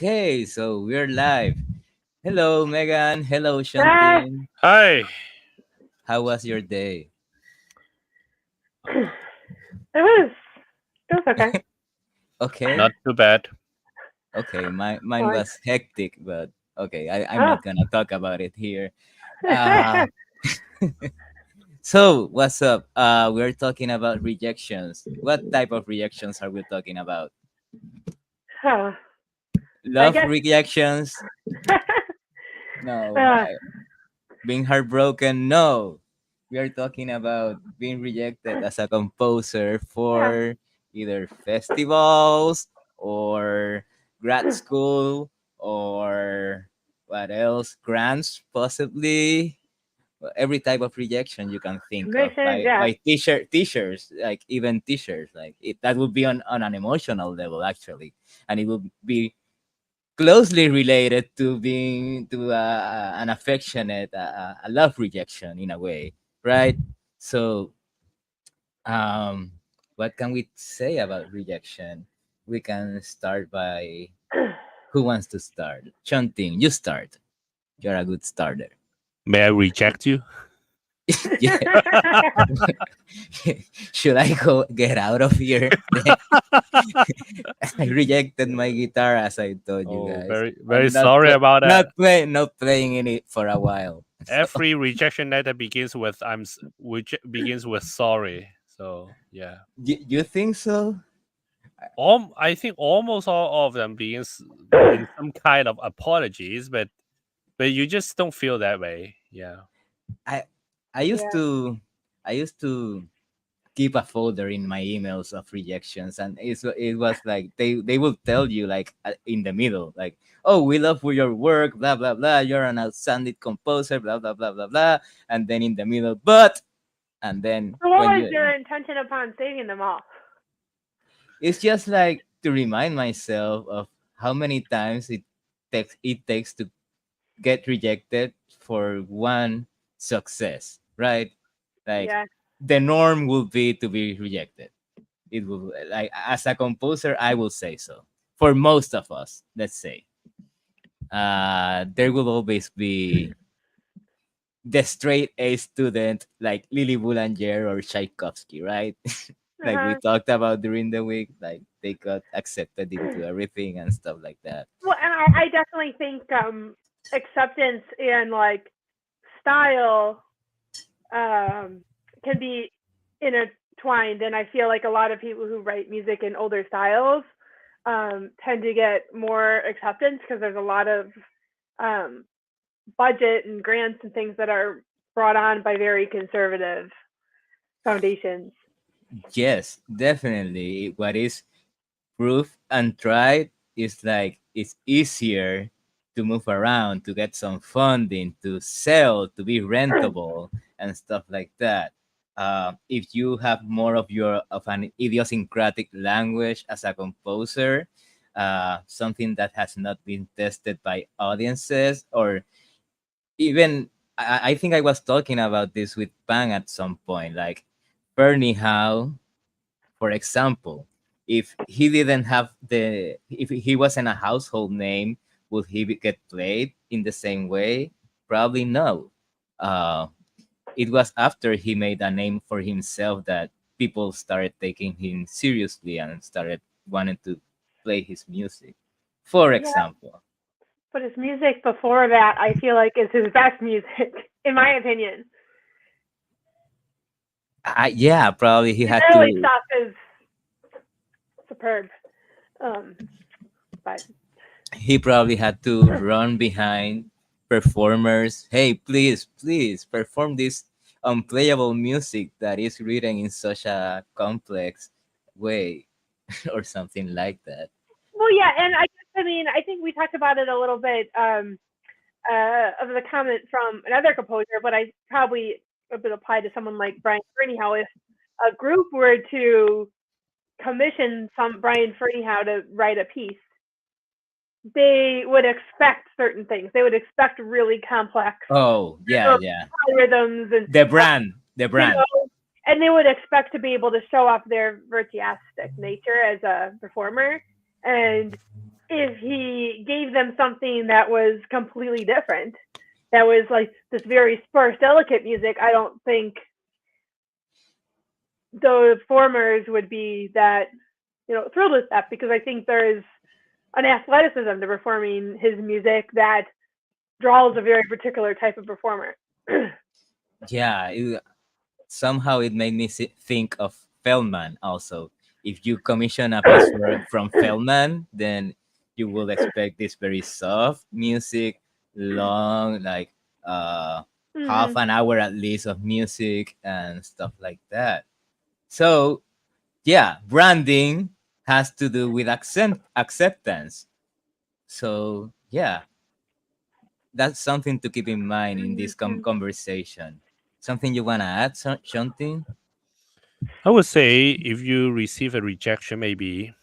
Okay, so we're live. Hello, Megan. Hello, Ah, Shantin. Hi. How was your day? it was it was okay. Okay, Not too bad. okay. Mine Fine. was hectic, but okay, I'm Oh. not gonna talk about it here. Uh, so what's up? We're talking about rejections. What type of rejections are we talking about? Huh. I Love guess. rejections? No. uh, Being heartbroken? No. We are talking about being rejected as a composer yeah. for either festivals or grad school or what else? Grants, possibly. Well, every type of rejection you can think of Commission. by Yeah. t-shirts, like even t-shirts, like it, that would be on an emotional level actually, and it would be closely related to being to an affectionate a love rejection in a way, right? So um what can we say about rejection? We can start by, who wants to start? Chunting, you start. You're a good starter. May I reject you? Yeah. Should I go get out of here? I rejected my guitar, as I told you Oh, guys. very very I'm sorry about that. not playing in it for a while. Every rejection letter begins with which begins with sorry. So yeah, You think so? I think almost all of them begins in some kind of apologies, but you just don't feel that way. Yeah. I I used yeah. to I used to keep a folder in my emails of rejections, and it was like they will tell you like in the middle, like, oh, we love your work, blah blah blah, you're an outstanding composer, blah blah blah blah blah, and then in the middle, but, and then So, what when was you, your intention upon saving them all? it's just like to remind myself of how many times it takes to get rejected for one success, right? Like Yeah. the norm will be to be rejected. It will, like, as a composer, I will say so. For most of us, let's say, there will always be the straight A student like Lily Boulanger or Tchaikovsky, right? Uh Like we huh. talked about during the week, like they got accepted into everything and stuff like that. Well, and I definitely think acceptance and like style can be intertwined, and I feel like a lot of people who write music in older styles tend to get more acceptance because there's a lot of um, budget and grants and things that are brought on by very conservative foundations. Yes, definitely. What is proof and tried is like it's easier to move around, to get some funding, to sell, to be rentable and stuff like that. If you have more of an idiosyncratic language as a composer, something that has not been tested by audiences, or even, I think I was talking about this with Pang at some point, like Bernie Howe, for example, if he didn't have if he wasn't a household name, would he get played in the same way? Probably no. Uh, it was after he made a name for himself that people started taking him seriously and started wanting to play his music. For Yeah, example, but his music before that, I feel like, is his best music, in my opinion. yeah, probably he His had early to. stuff is superb, um, but He probably had to run behind performers. Hey, please, please perform this unplayable music that is written in such a complex way, or something like that. well, yeah, and I guess, I mean, I think we talked about it a little bit of the comment from another composer, but I probably would apply to someone like Brian Ferneyhough. If a group were to commission some Brian Ferneyhough to write a piece, they would expect certain things. They would expect really complex Oh, yeah, yeah. rhythms and The you brand. know, and they would expect to be able to show off their virtuosic nature as a performer. And if he gave them something that was completely different, that was like this very sparse, delicate music, I don't think the performers would be that thrilled with that, because I think there is an athleticism to performing his music that draws a very particular type of performer. Yeah, somehow it made me think of Feldman also. If you commission a piece from Feldman, then you will expect this very soft music, long, like half Hmm. an hour at least of music and stuff like that. So yeah, branding has to do with acceptance. So yeah, that's something to keep in mind in this Hmm. conversation. Something you wanna add, something? I would say if you receive a rejection, maybe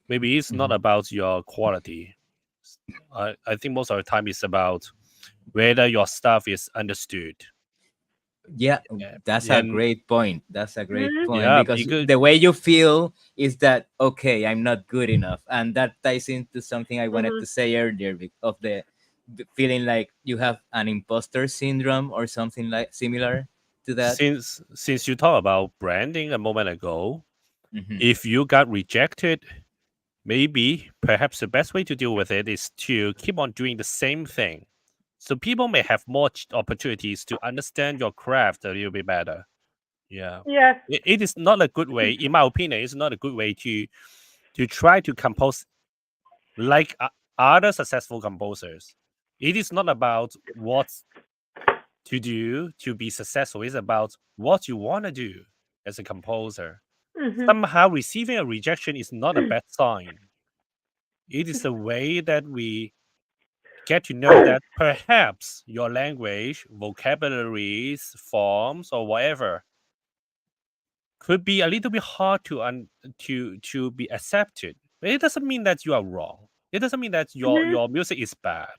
it's not Mhm. about your quality. I think most of the time it's about whether your stuff is understood. Yeah, that's Yeah, a great point. That's a great Hmm. point yeah, because because the way you feel is that okay, I'm not good enough, and that ties into something I wanted Hmm. to say earlier of the feeling like you have an imposter syndrome or something like similar to that. since you talked about branding a moment ago, Hmm. if you got rejected, maybe perhaps the best way to deal with it is to keep on doing the same thing. So people may have more opportunities to understand your craft a little bit better. Yeah. Yeah. It is not a good way, in my opinion, it's not a good way to try to compose like other successful composers. It is not about what to do to be successful. It's about what you want to do as a composer. Hmm. Somehow receiving a rejection is not a bad sign. It is a way that we get to know that perhaps your language, vocabularies, forms, or whatever could be a little bit hard to be accepted. But it doesn't mean that you are wrong. It doesn't mean that Hmm. your music is bad.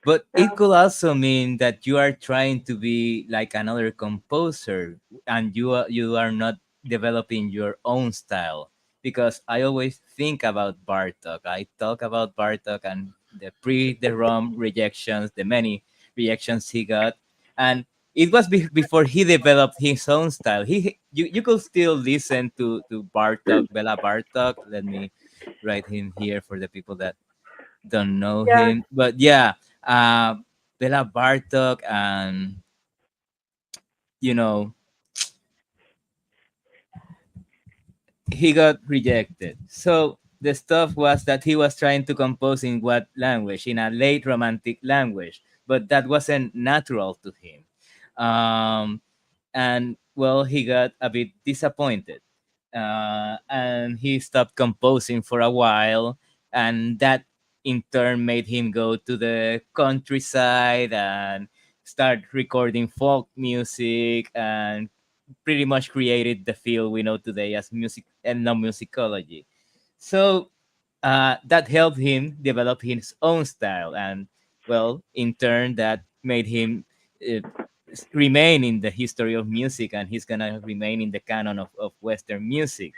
But it could also mean that you are trying to be like another composer and you are not developing your own style. Because I always think about Bartok. I talk about Bartok and the Rom rejections, the many rejections he got. And it was before he developed his own style. You could still listen to Bartok, Bela Bartok. Let me write him here for the people that don't know Yeah. him, but yeah, uh, Bela Bartok, and you know, he got rejected. So the stuff was that he was trying to compose in what language? In a late romantic language, but that wasn't natural to him. Um, and well, he got a bit disappointed, and he stopped composing for a while, and that in turn made him go to the countryside and start recording folk music and pretty much created the field we know today as music and musicology. So that helped him develop his own style, and well, in turn, that made him uh, remain in the history of music, and he's gonna remain in the canon of Western music.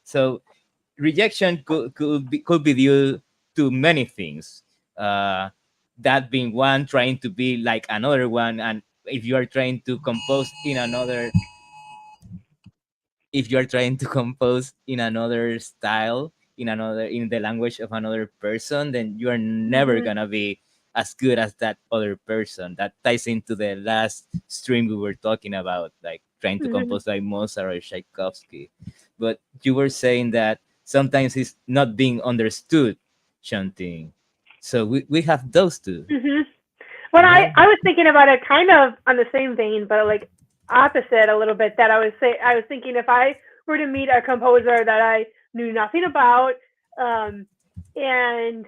So rejection could be due to many things. Uh, that being one, trying to be like another one, and if you are trying to compose in another if you're trying to compose in another style, in the language of another person, then you are never Hmm. gonna be as good as that other person. That ties into the last stream we were talking about, like trying to Hmm. compose like Mozart or Tchaikovsky. But you were saying that sometimes it's not being understood, Shanting. So we have those two. Hmm. When Yeah. I was thinking about it kind of on the same vein, but like opposite a little bit, that I was thinking if I were to meet a composer that I knew nothing about, um, and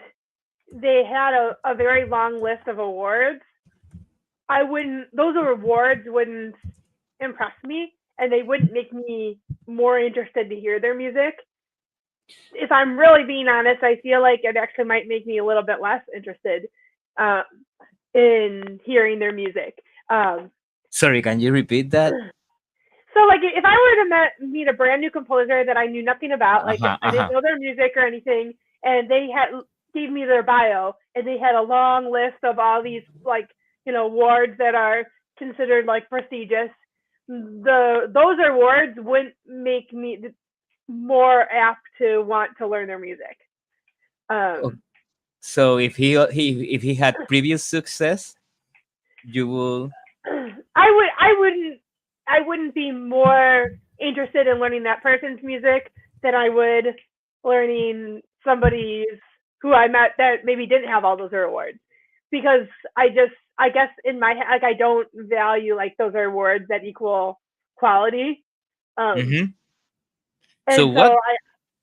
they had a very long list of awards, I wouldn't those awards wouldn't impress me, and they wouldn't make me more interested to hear their music. If I'm really being honest, I feel like it actually might make me a little bit less interested uh, in hearing their music. Um, Sorry, can you repeat that? So like if I were to meet a brand new composer that I knew nothing about, like if Uh-huh, I didn't uh-huh. know their music or anything, and they had gave me their bio and they had a long list of all these like awards that are considered like prestigious, those awards wouldn't make me more apt to want to learn their music. O- Um, So if he had previous success, you will. I wouldn't be more interested in learning that person's music than I would learning somebody's who I met that maybe didn't have all those awards, because I guess in my head, like, I don't value like those awards that equal quality. Um, Hmm. So and so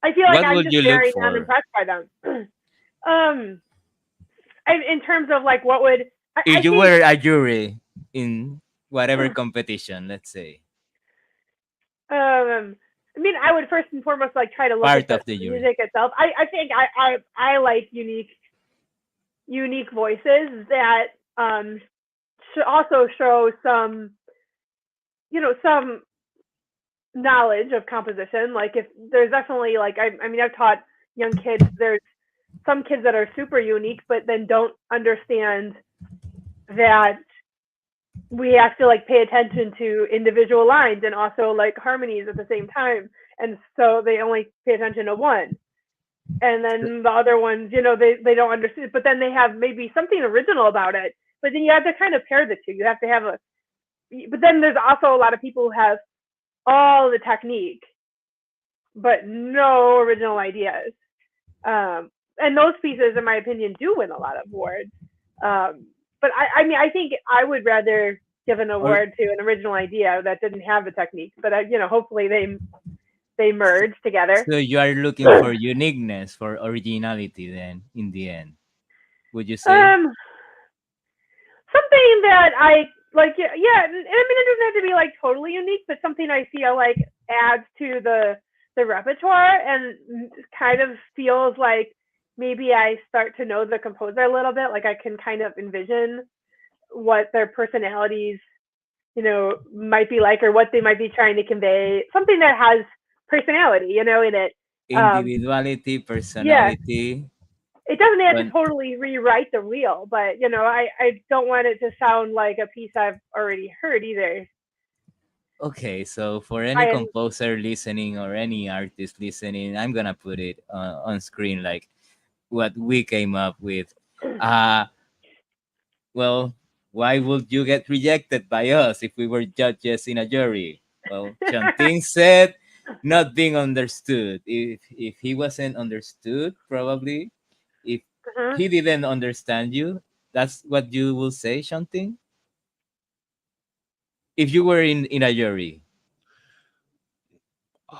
I feel like what I'm would just you look very for unimpressed by them. um, in terms of like what would I if you think were a jury in whatever competition? Let's say I mean, I would first and foremost like try to look at part the of the jury. music itself. I think I like unique voices that should also show some some knowledge of composition. Like if there's definitely like I mean I've taught young kids. There's some kids that are super unique, but then don't understand that we have to like pay attention to individual lines and also like harmonies at the same time, and so they only pay attention to one, and then the other ones they don't understand, but then they have maybe something original about it, but then you have to kind of pair the two. You have to have a but then there's also a lot of people who have all the technique but no original ideas, and those pieces in my opinion do win a lot of awards. But I mean I think I would rather give an Or award to an original idea that didn't have the technique, but hopefully they merge together. so you are looking for uniqueness, for originality. Then in the end, would you say? um Something that I like, yeah, I mean it doesn't have to be like totally unique, but something I feel like adds to the repertoire and kind of feels like maybe I start to know the composer a little bit, like I can kind of envision what their personalities might be like, or what they might be trying to convey, something that has personality in it. um Individuality, yeah, personality. it doesn't have to But totally rewrite the wheel, but I don't want it to sound like a piece I've already heard either. okay, so for any I composer listening or any artist listening, I'm gonna put it on screen like what we came up with. Uh well, why would you get rejected by us if we were judges in a jury? Well, Chanting said not being understood. If he wasn't understood, probably if uh-huh. he didn't understand you, that's what you will say, Chanting? If you were in a jury.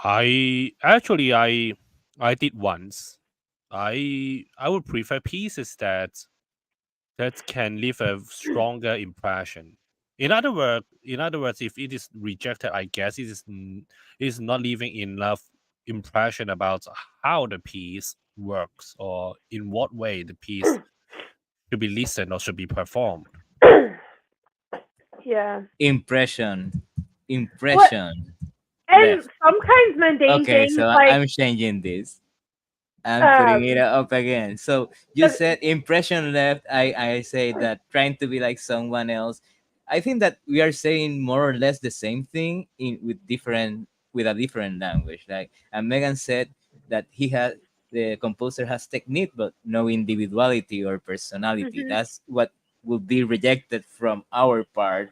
I did once. I would prefer pieces that can leave a stronger impression. In other words, if it is rejected, I guess it is not leaving enough impression about how the piece works or in what way the piece should be listened or should be performed. Yeah. Impression. What Impression and left. sometimes mundane Okay, things so like I'm changing this. I'm putting it um up again. So you said impression left. I say that trying to be like someone else. I think that we are saying more or less the same thing in with a different language. Like, and Megan said that the composer has technique but no individuality or personality. mhm. That's what would be rejected from our part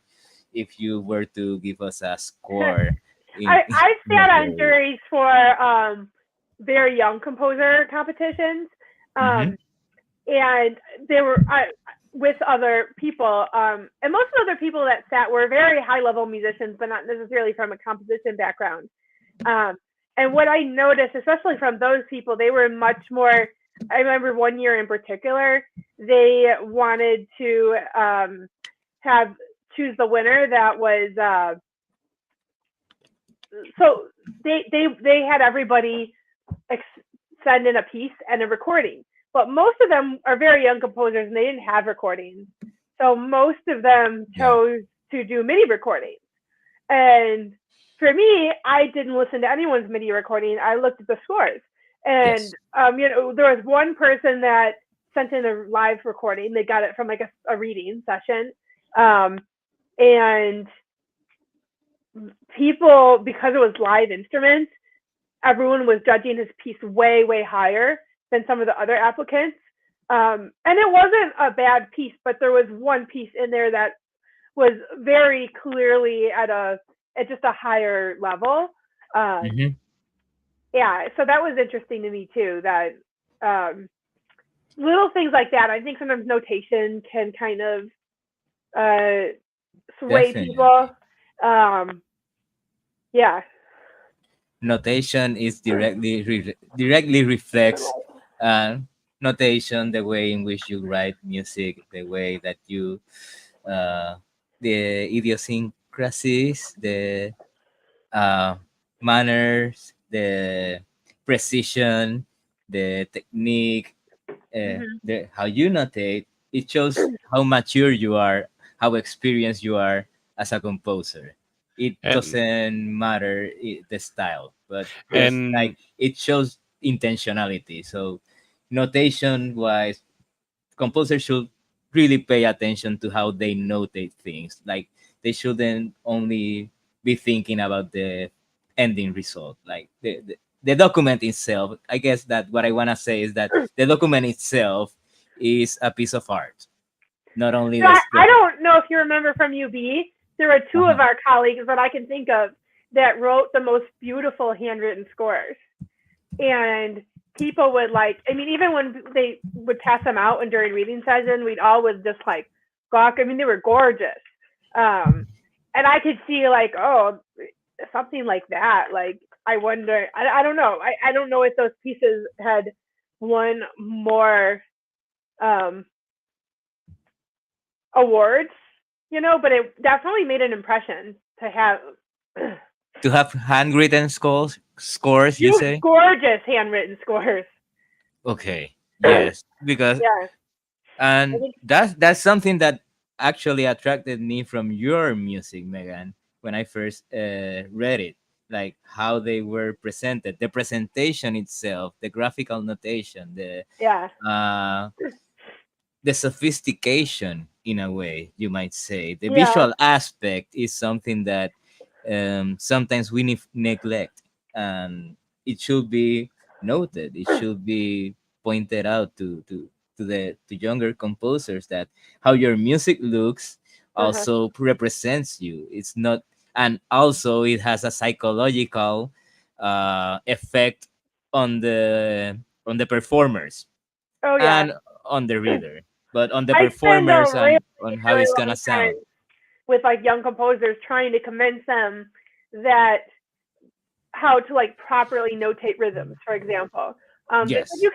if you were to give us a score in I've in a sat on jury. juries for very young composer competitions. Mm-hmm. Um and they were with other people, and most of the other people that sat were very high level musicians, but not necessarily from a composition background. Um, and what I noticed, especially from those people, they were much more. I remember one year in particular, they wanted to have choose the winner that was so they had everybody ex- send in a piece and a recording. But most of them are very young composers and they didn't have recordings. So most of them Yeah. chose to do MIDI recordings. And for me, I didn't listen to anyone's MIDI recording. I looked at the scores, and Yes. there was one person that sent in a live recording. They got it from like a reading session, and people, because it was live instruments, everyone was judging his piece way, way higher than some of the other applicants. And it wasn't a bad piece, but there was one piece in there that was very clearly at just a higher level. Um, Hmm. yeah, so that was interesting to me too. That um, little things like that. I think sometimes notation can kind of uh, sway people. Definitely. Um, yeah, Notation is directly reflects uh, notation, the way in which you write music, the way that you uh, the idiosyncrasies, the uh, manners, the precision, the technique, hmm how you notate. It shows how mature you are, how experienced you are as a composer. It and doesn't matter the style, but just like and it shows intentionality. So, notation wise, composers should really pay attention to how they notate things. Like they shouldn't only be thinking about the ending result. Like the document itself. I guess that what I wanna say is that the document itself is a piece of art, not only So the I stuff. don't know if you remember from UB, there were two of Uh-huh. our colleagues that I can think of that wrote the most beautiful handwritten scores. And people would like, I mean, even when they would pass them out and during reading session, we'd always just like gawk. I mean, they were gorgeous. Um, and I could see like, oh, something like that. Like, I wonder, I don't know. I don't know if those pieces had won more um, awards, but it definitely made an impression to have To have handwritten scores, you say? gorgeous handwritten scores. Okay. Yes, because Yeah, I and think. that's something that actually attracted me from your music, Megan, when I first read it. Like how they were presented, the presentation itself, the graphical notation, Yeah, uh the sophistication, in a way you might say, the yeah, visual aspect is something that sometimes we neglect, and it should be noted, it should be pointed out to younger composers that how your music looks uh-huh. also represents you. It's not, and also it has a psychological effect on the performers Oh yeah. and on the reader, but on the I spend a performers really, and on how really it's long gonna time sound. with like young composers trying to convince them that how to like properly notate rhythms, for example. Because Yes, you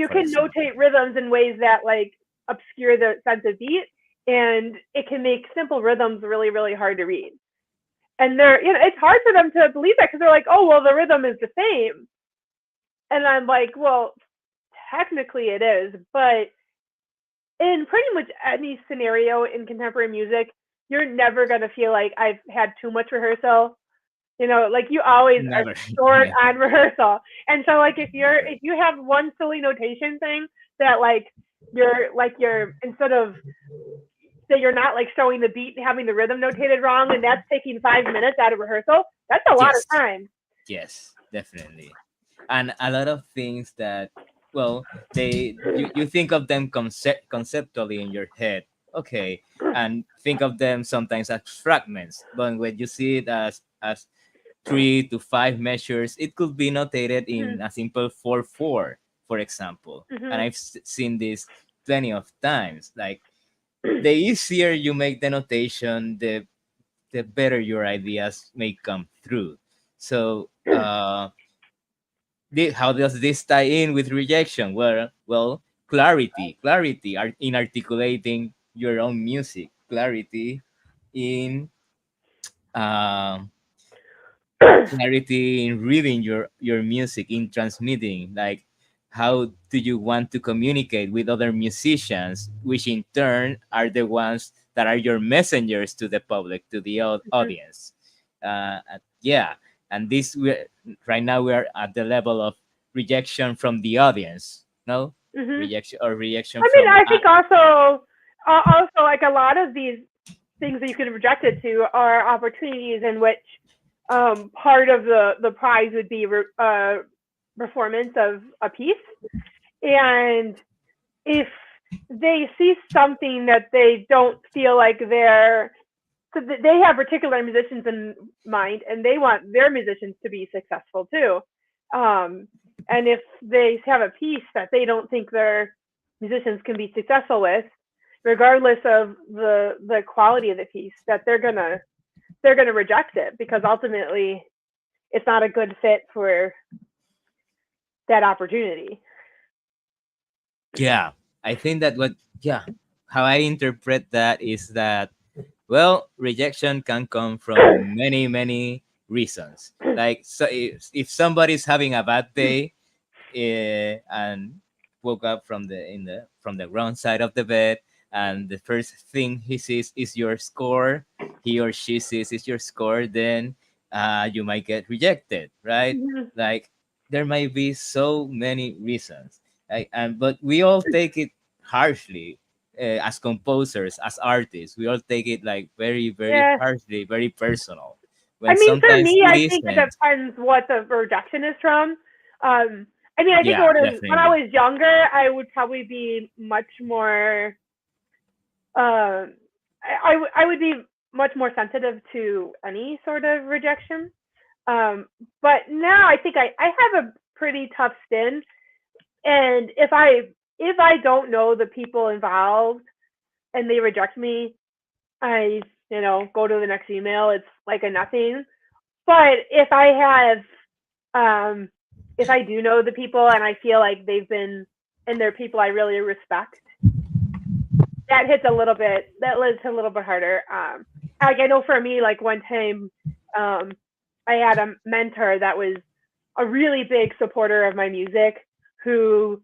for can example. notate rhythms in ways that like obscure the sense of beat, and it can make simple rhythms really, really hard to read. And it's hard for them to believe that because they're like, oh well, the rhythm is the same, and I'm like, well, technically it is, but in pretty much any scenario in contemporary music, you're never gonna feel like I've had too much rehearsal. Like you always are Never. short Yeah. on rehearsal. And so like if you have one silly notation thing that like you're instead of that you're not like showing the beat and having the rhythm notated wrong and that's taking 5 minutes out of rehearsal, that's a lot of Yes. time. Yes, definitely. And a lot of things that, well, you think of them conceptually in your head, okay, and think of them sometimes as fragments, but when you see it as 3 to 5 measures, it could be notated in Mm-hmm. a simple 4/4, for example. And Mm-hmm. I've seen this plenty of times. Like the easier you make the notation, the better your ideas may come through. So, how does this tie in with rejection? Well, clarity in articulating your own music, clarity in um, clarity in reading your music, in transmitting. Like, how do you want to communicate with other musicians, which in turn are the ones that are your messengers to the public, to the audience? yeah, and this we right now we are at the level of rejection from the audience, no, Hmm. rejection I mean, from I think also like a lot of these things that you can reject it to are opportunities in which part of the prize would be performance of a piece, and if they see something that they don't feel like they're so they have particular musicians in mind and they want their musicians to be successful too, um, and if they have a piece that they don't think their musicians can be successful with, regardless of the quality of the piece, that they're gonna reject it because ultimately it's not a good fit for that opportunity. yeah, I think that what yeah how I interpret that is that, well, rejection can come from many reasons. Like, so if somebody's having a bad day, and woke up from the wrong side of the bed, and the first thing he sees is your score, he or she sees is your score, then you might get rejected, right? Mhm. Like, there might be so many reasons, and but we all take it harshly, as composers, as artists. We all take it like very Yeah. harshly, very personal, I when mean, for sometimes me, it I think it isn't. depends what the rejection is from. I mean, I think Yeah, when I definitely. was younger, I would probably be much more. I would be much more sensitive to any sort of rejection. Um, but now I think I have a pretty tough skin, and if I don't know the people involved and they reject me, I go to the next email. It's like a nothing. But um, if I do know the people and I feel like they've been and they're people I really respect, that hits a little bit. That hits a little bit harder. Like I know for me, like one time, um, I had a mentor that was a really big supporter of my music, who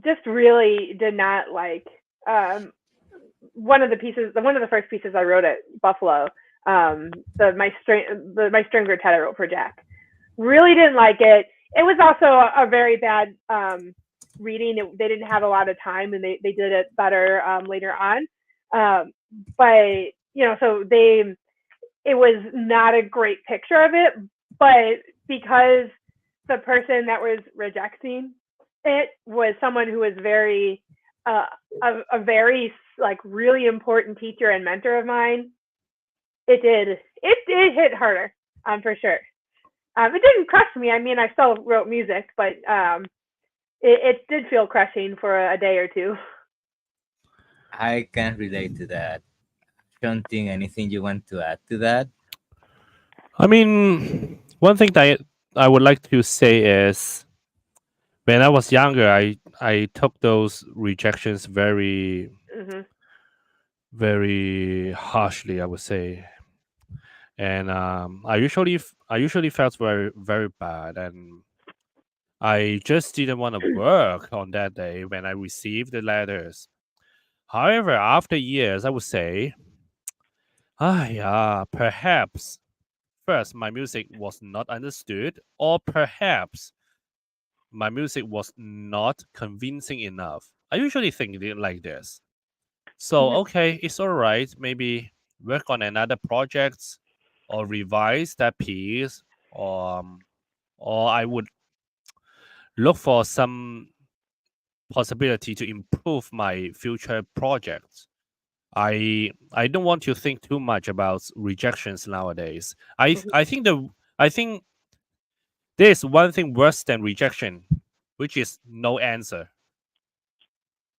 just really did not like um, one of the first pieces I wrote at Buffalo, my string quartet I wrote for Jack. Really didn't like it. It was also a very bad reading. They didn't have a lot of time, and they did it better later on. Um, but so it was not a great picture of it. But because the person that was rejecting it was someone who was very uh, a very like really important teacher and mentor of mine, it did hit harder, for sure. It didn't crush me. I mean, I still wrote music, but it did feel crushing for a day or two. I can relate to that. Don't think anything you want to add to that. I mean, one thing that I would like to say is when I was younger, I took those rejections Hmm. very harshly, I would say, and I usually felt very bad, and I just didn't want to work on that day when I received the letters. However, after years, I would say, yeah, perhaps first my music was not understood, or perhaps my music was not convincing enough. I usually think it like this. So, Hmm. okay, it's all right. Maybe work on another project or revise that piece, or, um, or I would look for some possibility to improve my future projects. I don't want to think too much about rejections nowadays. I think there's one thing worse than rejection, which is no answer.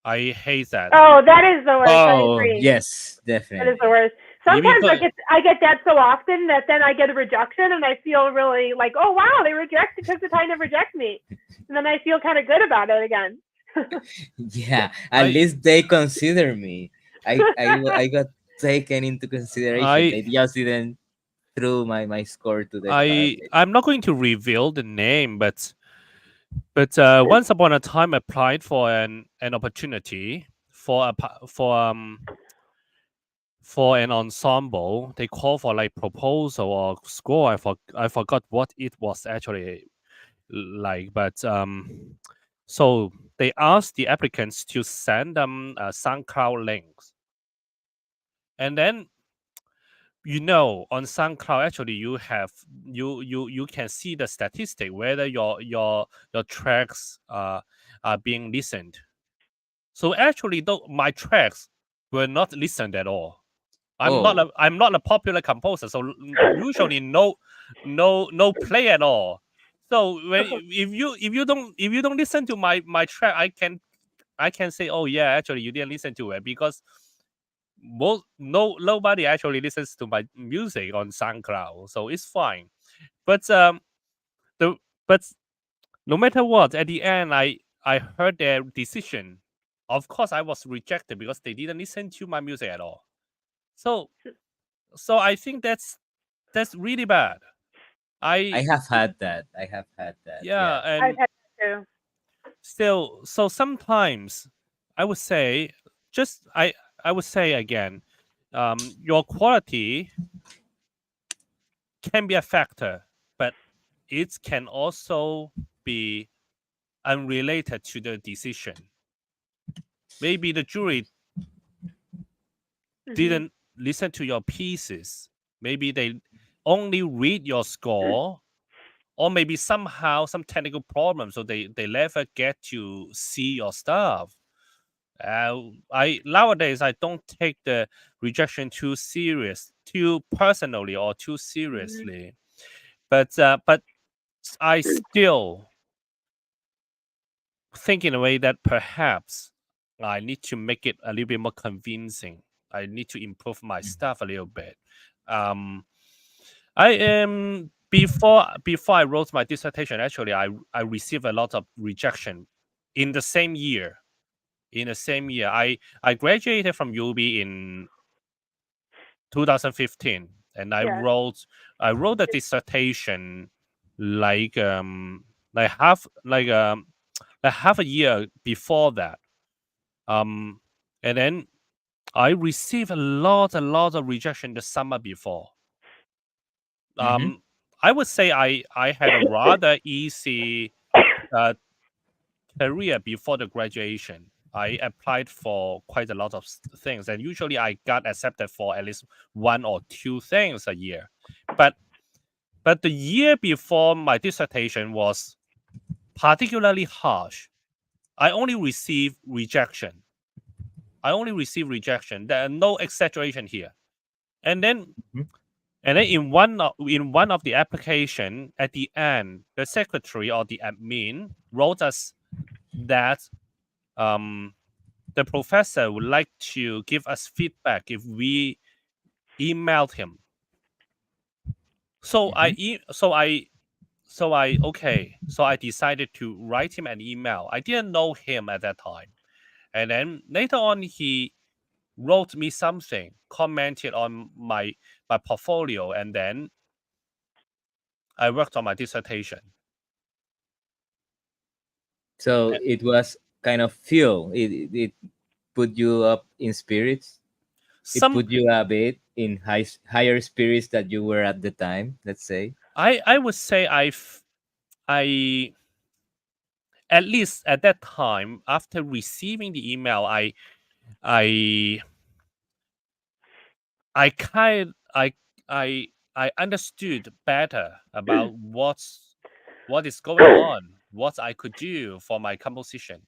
I hate that. Oh, that is the worst. I Oh, agree. yes, That is the definitely. worst. Sometimes Because I get that so often that then I get a rejection and I feel really like, oh wow, they rejected because the time to reject me, and then I feel kind of good about it again. Yeah, at I least they consider me. I got taken into consideration. I They just didn't throw my score to the garbage. I'm not going to reveal the name, but once upon a time, I applied for an opportunity for for an ensemble. They call for like proposal or score. I forgot what it was actually like, but so they asked the applicants to send them SoundCloud links, and then on SoundCloud actually you can see the statistic whether your tracks are being listened. So actually, though my tracks were not listened at all. Oh, I'm not a popular composer, so usually no play at all. So if you don't listen to my track, I can say, oh yeah, actually you didn't listen to it because nobody actually listens to my music on SoundCloud, so it's fine. But the but no matter what, at the end I heard their decision. Of course, I was rejected because they didn't listen to my music at all. So I think that's really bad. I I have had that. I have had that. Yeah, Yeah. I've and had that still, so sometimes I would say, just I would say again, your quality can be a factor, but it can also be unrelated to the decision. Maybe the jury too. didn't listen to your pieces. Maybe they only read your score, or maybe somehow some technical problem, so they never get to see your stuff. I nowadays I don't take the rejection too personally or too Hmm. seriously. But I still think in a way that perhaps I need to make it a little bit more convincing. I need to improve my Mhm. stuff a little bit. Um, I am before I wrote my dissertation. Actually, I received a lot of rejection in the same year. In the same year, I graduated from UB in 2015, and Yeah. I wrote a dissertation like like half like um like half a year before that. Um, and then I received a lot of rejection the summer before. Mhm. Um, I would say I had a rather easy uh, career before the graduation. I applied for quite a lot of things, and usually I got accepted for at least one or two things a year. But the year before my dissertation was particularly harsh. I only received rejection. I only received rejection. There are no exaggeration here. And then Mhm. in one of the application at the end, the secretary or the admin wrote us that um, the professor would like to give us feedback if we emailed him. So I Mhm. e- so I so I okay. So I decided to write him an email. I didn't know him at that time, and then later on he wrote me something, commented on my portfolio, and then I worked on my dissertation. So Uh, it was kind of fuel. It put you up in spirits. It Some put you a bit in higher spirits that you were at the time. Let's say. I would say I at least at that time after receiving the email I I kind I I understood better about what is going on, what I could do for my composition.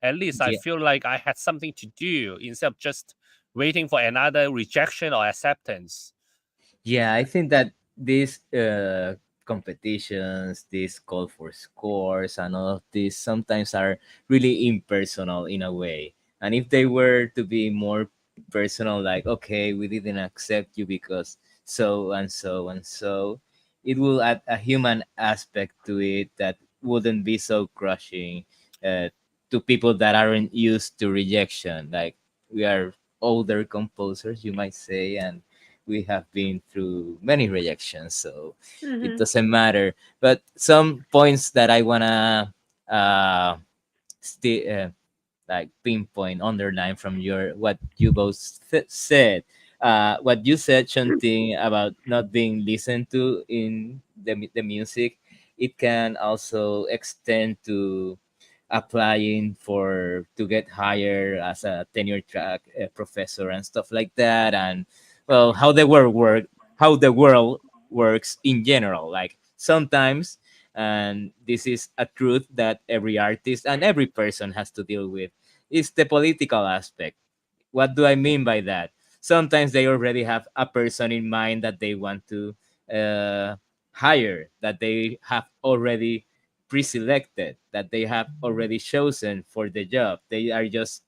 At least I Yeah. feel like I had something to do instead of just waiting for another rejection or acceptance. Yeah, I think that these competitions, these call for scores, and all of these sometimes are really impersonal in a way. And if they were to be more personal, like, okay, we didn't accept you because so and so and so, it will add a human aspect to it that wouldn't be so crushing uh, to people that aren't used to rejection. Like, we are older composers, you might say, and we have been through many rejections, so it Hmm. doesn't matter. But some points that I wanna uh, like pinpoint, underline from your what you both said. What you said, something about not being listened to in the music, it can also extend to applying for to get hired as a tenure track professor and stuff like that, and well, how the world works in general. Like sometimes, and this is a truth that every artist and every person has to deal with, is the political aspect. What do I mean by that? Sometimes they already have a person in mind that they want to uh, hire, that they have already pre-selected, that they have already chosen for the job. They are just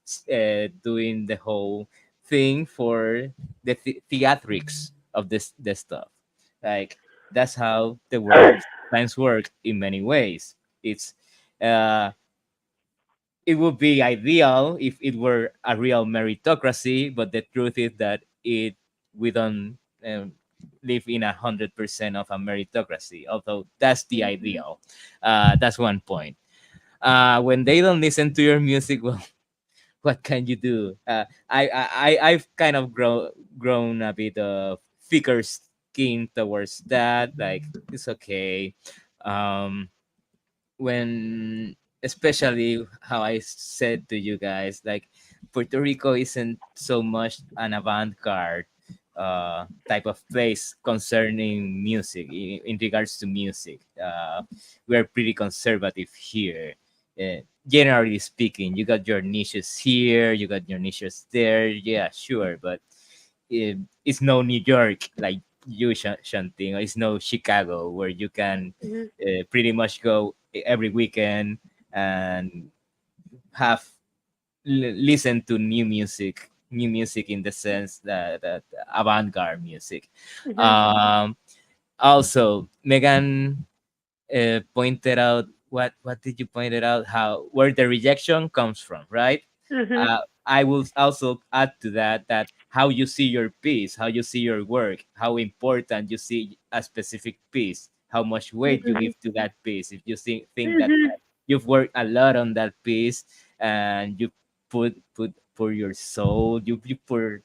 doing the whole thing for the theatrics of this stuff. Like that's how the world sometimes work in many ways. It's uh, it would be ideal if it were a real meritocracy, but the truth is that it we don't live in 100% of a meritocracy. Although that's the Mhm. ideal. That's one point. When they don't listen to your music, well, what can you do? I've kind of grown a bit of thicker skin towards that. Like it's okay. Um, when especially how I said to you guys, like Puerto Rico isn't so much an avant-garde type of place concerning music in regards to music. We're pretty conservative here. Generally speaking, you got your niches here, you got your niches there. Yeah, sure, but it's no New York like you Shanting. It's no Chicago where you can Mhm. pretty much go every weekend and have listen to new music in the sense that avant-garde music. Mhm. Um, Also, Megan pointed out what did you point it out how where the rejection comes from, right? Mhm. I will also add to that that how you see your piece, how you see your work, how important you see a specific piece, how much weight you Mhm. give to that piece. If you think that Mhm. you've worked a lot on that piece and you put your soul, you put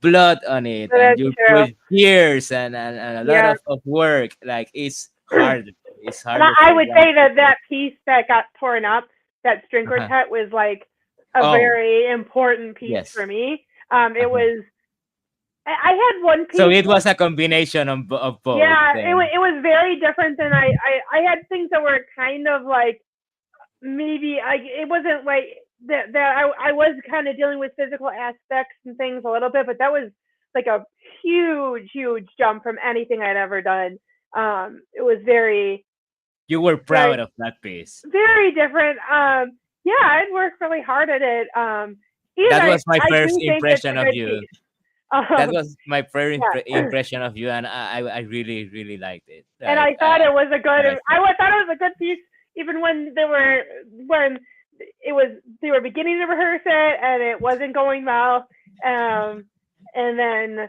blood on it, and That's you true. put years and a lot Yeah. of work. Like And it's harder I for would one say that person. that piece that got torn up, that string Uh-huh. quartet, was like a Oh, very important piece for yes. me. It Uh-huh. was. I had one So piece. it was a combination of both Yeah, then. it was very different than I had things that were kind of like maybe like it wasn't like that I was kind of dealing with physical aspects and things a little bit, but that was like a huge jump from anything I'd ever done. It was You were very proud of that piece. very different. Yeah, I'd worked really hard at it. And That was my I first do think it's a impression of good you. piece. That Um, was my first yeah. impression of you, and I really liked it. And Like I thought it was a good. what I saw. Thought it was a good piece, even when when it was they were beginning to rehearse it and it wasn't going well, and then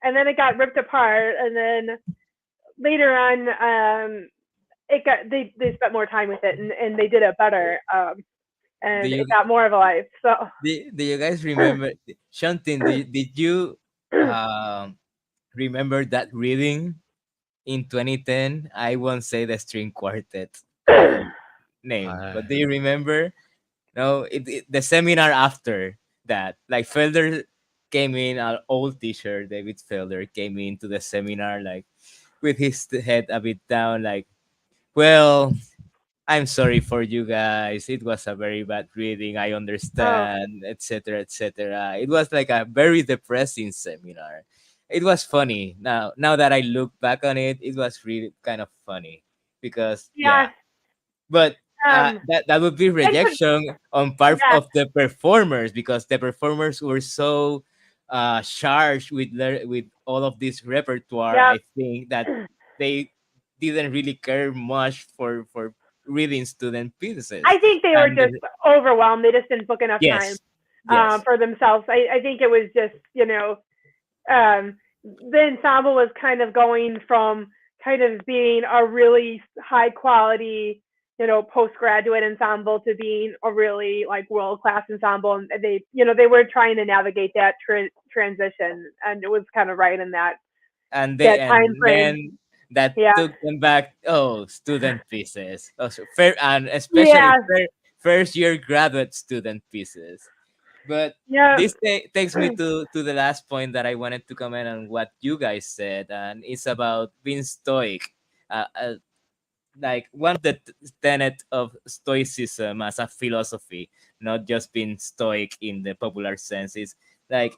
and then it got ripped apart, and then later on, it got they spent more time with it and they did it better, Do and it you got more of a life. So do you guys remember Shantin? Did you um remember that reading in 2010? I won't say the string quartet name, but do I, you remember? No, the seminar after that, like Felder came in, an old teacher, David Felder came into the seminar like with his head a bit down, like, well, I'm sorry for you guys. It was a very bad reading. I oh understand, etc., etc. It was like a very depressing seminar. It was funny. Now that I look back on it, it was really kind of funny because yeah, yeah, but um, that would be and to, rejection on part yeah, of the performers because the performers were so charged with with all of this repertoire. yeah. I think that they didn't really care much for reading student pieces. I think they were And just overwhelmed. They just didn't book enough time yes, yes, for themselves. I think it was just um, the ensemble was kind of going from kind of being a really high quality postgraduate ensemble to being a really like world class ensemble, and they were trying to navigate that transition, and it was kind of right in that time and frame. then that Yeah, took them back. Oh, student pieces. Also, fair, and especially yeah, first year graduate student pieces. But yeah. this takes me to the last point that I wanted to comment on what you guys said, and it's about being stoic. Like one of the tenet of stoicism as a philosophy, not just being stoic in the popular sense, is like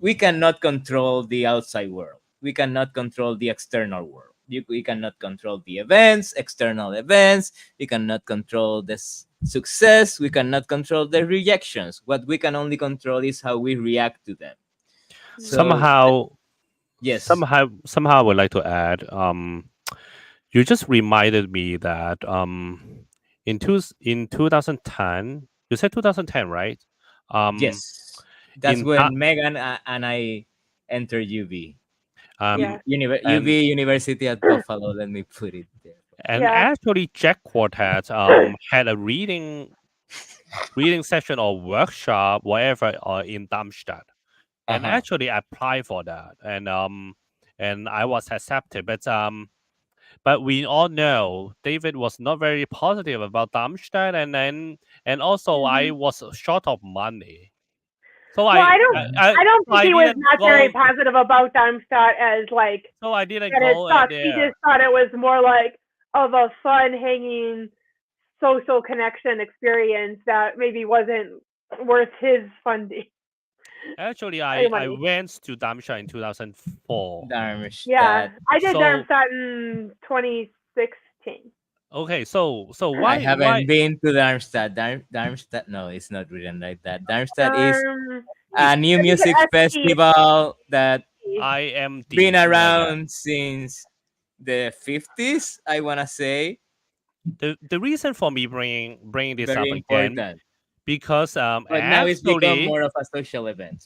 we cannot control the outside world. We cannot control the external world. We cannot control the events, external events. We cannot control the success. We cannot control the rejections. What we can only control is how we react to them. Mm. So, Somehow, yes, somehow, I would like to add. You just reminded me that in 2010, you said 2010, right? Um, yes. That's in ta- when Megan and I entered UB. Yeah, and UB University at Buffalo. Let me put it there. and yeah. actually, Jack Quartet had a reading session or workshop, whatever, in Darmstadt, Uh and huh. actually I applied for that, and I was accepted, but we all know David was not very positive about Darmstadt, and also I Hmm. was short of money, so Well, I don't. I don't think I he was didn't not very go. positive about Darmstadt as like So I didn't that it go sucks. He there. just thought it was more like of a fun, hanging social connection experience that maybe wasn't worth his funding Actually, I money. went to Darmstadt in 2004. Yeah, Darmstadt. I did So Darmstadt in 2016. okay, so I why haven't been to Darmstadt. Darmstadt, no, it's not written like that. Darmstadt is Um, a new I think music SC. festival that been IMD, something like that. around since the 50s, I want to say. The reason for me bringing this Very up again, important. because But now it's become more of a social event.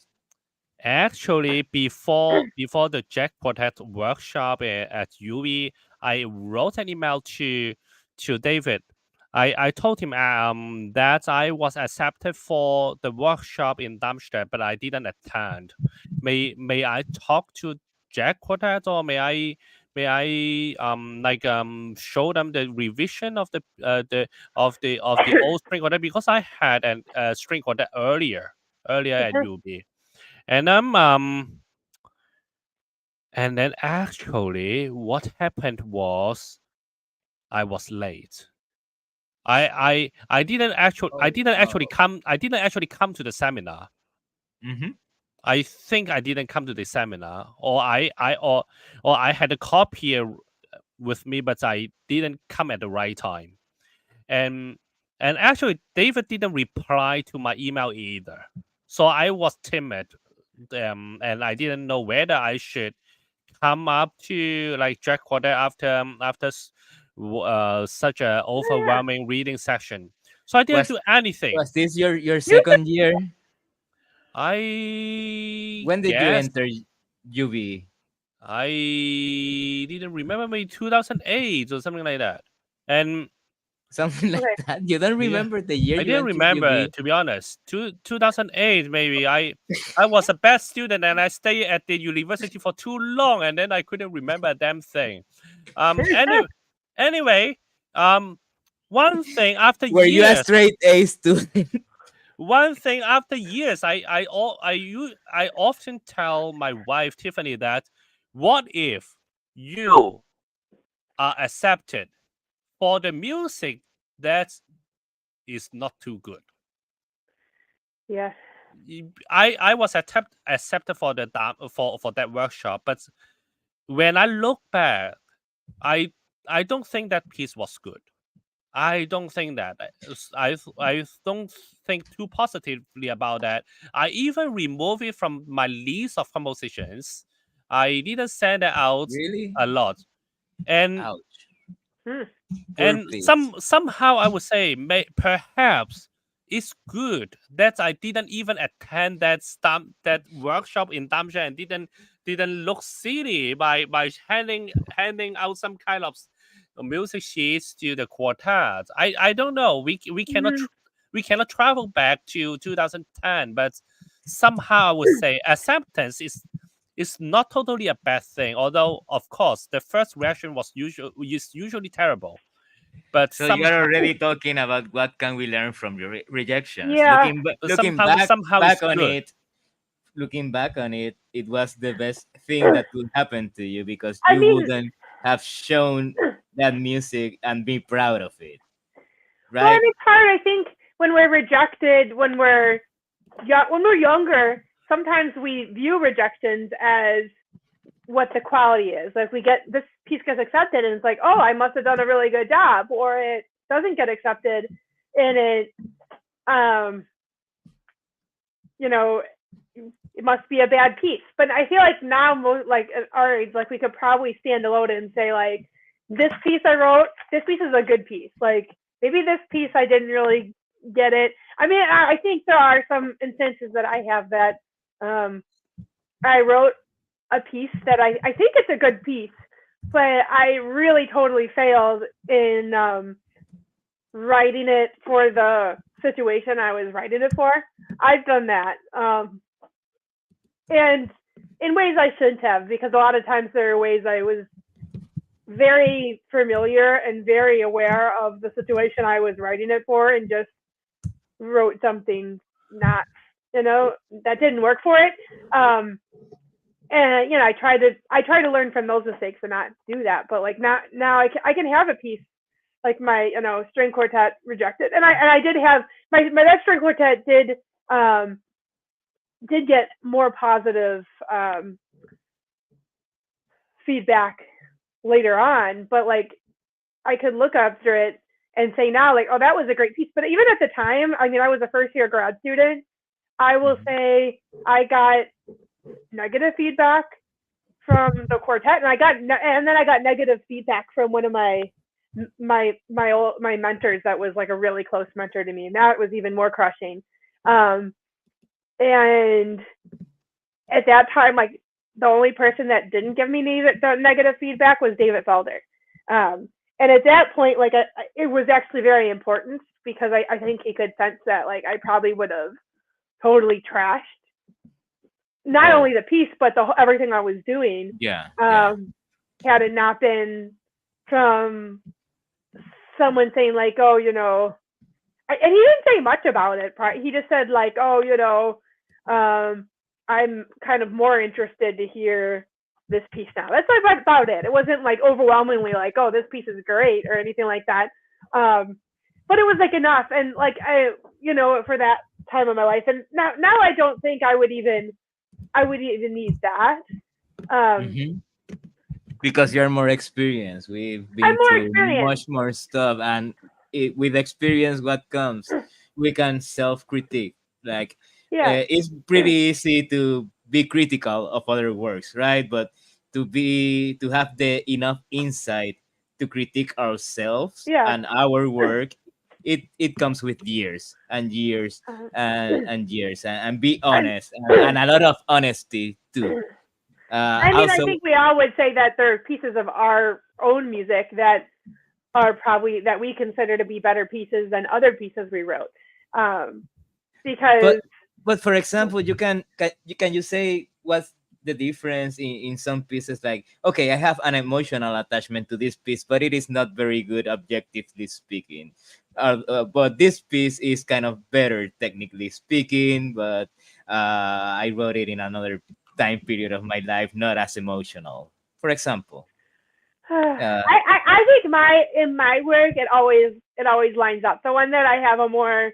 actually before the Jack Quartet workshop at UV, I wrote an email to David. I told him that I was accepted for the workshop in Darmstadt, but I didn't attend. May I talk to Jack Quartet, or may I show them the revision of the old string quartet, because I had an string quartet earlier at UB. And and then actually what happened was I was late. Oh. I didn't actually come to the seminar. Mm-hmm. I think I didn't come to the seminar, or I had a copy with me, but I didn't come at the right time. And actually David didn't reply to my email either. So I was timid, and I didn't know whether I should come up to like Jack Quartet after such a Yeah. overwhelming reading session. So I didn't Was do anything. was this your You should. second year? I When did you guess enter UB? I didn't remember, maybe 2008 or something like that. And Something like Okay. that. You don't yeah, remember the year I you didn't entered remember, UB? to be honest. 2008 maybe. I was a bad student and I stayed at the university for too long, and then I couldn't remember a damn thing. Anyway, anyway, um, one thing after Were you a years, straight A student? I often tell my wife Tiffany that, what if you are accepted for the music that is not too good? Yeah. I was accepted for for that workshop, but when I look back, I I don't think that piece was good. I don't think that. I don't think too positively about that. I even removed it from my list of compositions. I didn't send it out Really? a lot, and Ouch. Hmm. Poor piece. somehow I would say, perhaps it's good that I didn't even attend that workshop in Darmstadt, and didn't look silly by handing out some kind of music sheets to the quartet. I don't know. We cannot Mhm. we cannot travel back to 2010, but somehow I would say acceptance is not totally a bad thing. Although of course the first reaction is usually terrible, but So you're already talking about what can we learn from your rejections. Yeah. Looking somehow back it's on good. it, it was the best thing that could happen to you because I you mean, wouldn't have shown that music and be proud of it, well, and right? it's hard. I think when we're rejected, when we're younger, sometimes we view rejections as what the quality is. Like we get this piece gets accepted, and it's like, oh, I must have done a really good job, or it doesn't get accepted, and um, you know, it must be a bad piece. But I feel like now, like at our age, like we could probably stand alone and say like, this piece I wrote, this piece is a good piece. Like maybe this piece I didn't really get it. I mean, I think there are some instances that I have that I wrote a piece that I think it's a good piece, but I really totally failed in writing it for the situation I was writing it for. I've done that. And in ways I shouldn't have, because a lot of times there are ways I was very familiar and very aware of the situation I was writing it for and just wrote something not, that didn't work for it. And I try to learn from those mistakes and not do that. But like now I can have a piece like my string quartet rejected, and I did have my that string quartet did get more positive feedback later on, but like I could look after it and say now like, oh, that was a great piece. But even at the time, I mean, I was a first year grad student. I will Mhm. say I got negative feedback from the quartet, and then I got negative feedback from one of my mentors that was like a really close mentor to me, and that was even more crushing. And at that time, like the only person that didn't give me the negative feedback was David Felder. And at that point, like it was actually very important because I think he could sense that like I probably would have totally trashed not Oh, only the piece but everything I was doing, yeah, yeah. um, had it not been from someone saying like, oh, and he didn't say much about it. He just said like, oh, I'm kind of more interested to hear this piece now. That's like about it. It wasn't like overwhelmingly like, oh, this piece is great or anything like that. But it was like enough, and like for that time of my life. And now I don't think I would even need that. Um, Hmm. Because you're more experienced. We've I'm been more through experienced. much more stuff, and with experience, what comes, we can self-critique. Like, Yeah, it's pretty easy to be critical of other works, right? But to have the enough insight to critique ourselves yeah. and our work, it comes with years and years Uh, and years, and be and honest, and a lot of honesty too. I mean, I Also, think we all would say that there are pieces of our own music that are probably that we consider to be better pieces than other pieces we wrote. Um, but because for example, you say what's the difference in some pieces? Like, okay, I have an emotional attachment to this piece, but it is not very good objectively speaking. But this piece is kind of better technically speaking, but I wrote it in another time period of my life, not as emotional. For example, uh, I think in my work it always lines up. The one that I have a more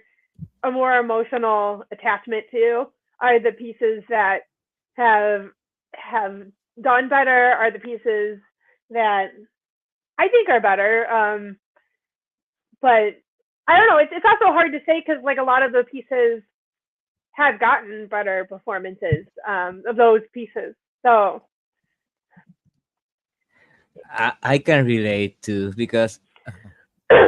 emotional attachment to are the pieces that have have done better, are the pieces that I think are better. But I don't know. It's also hard to say because like a lot of the pieces have gotten better performances of those pieces. So I can relate to because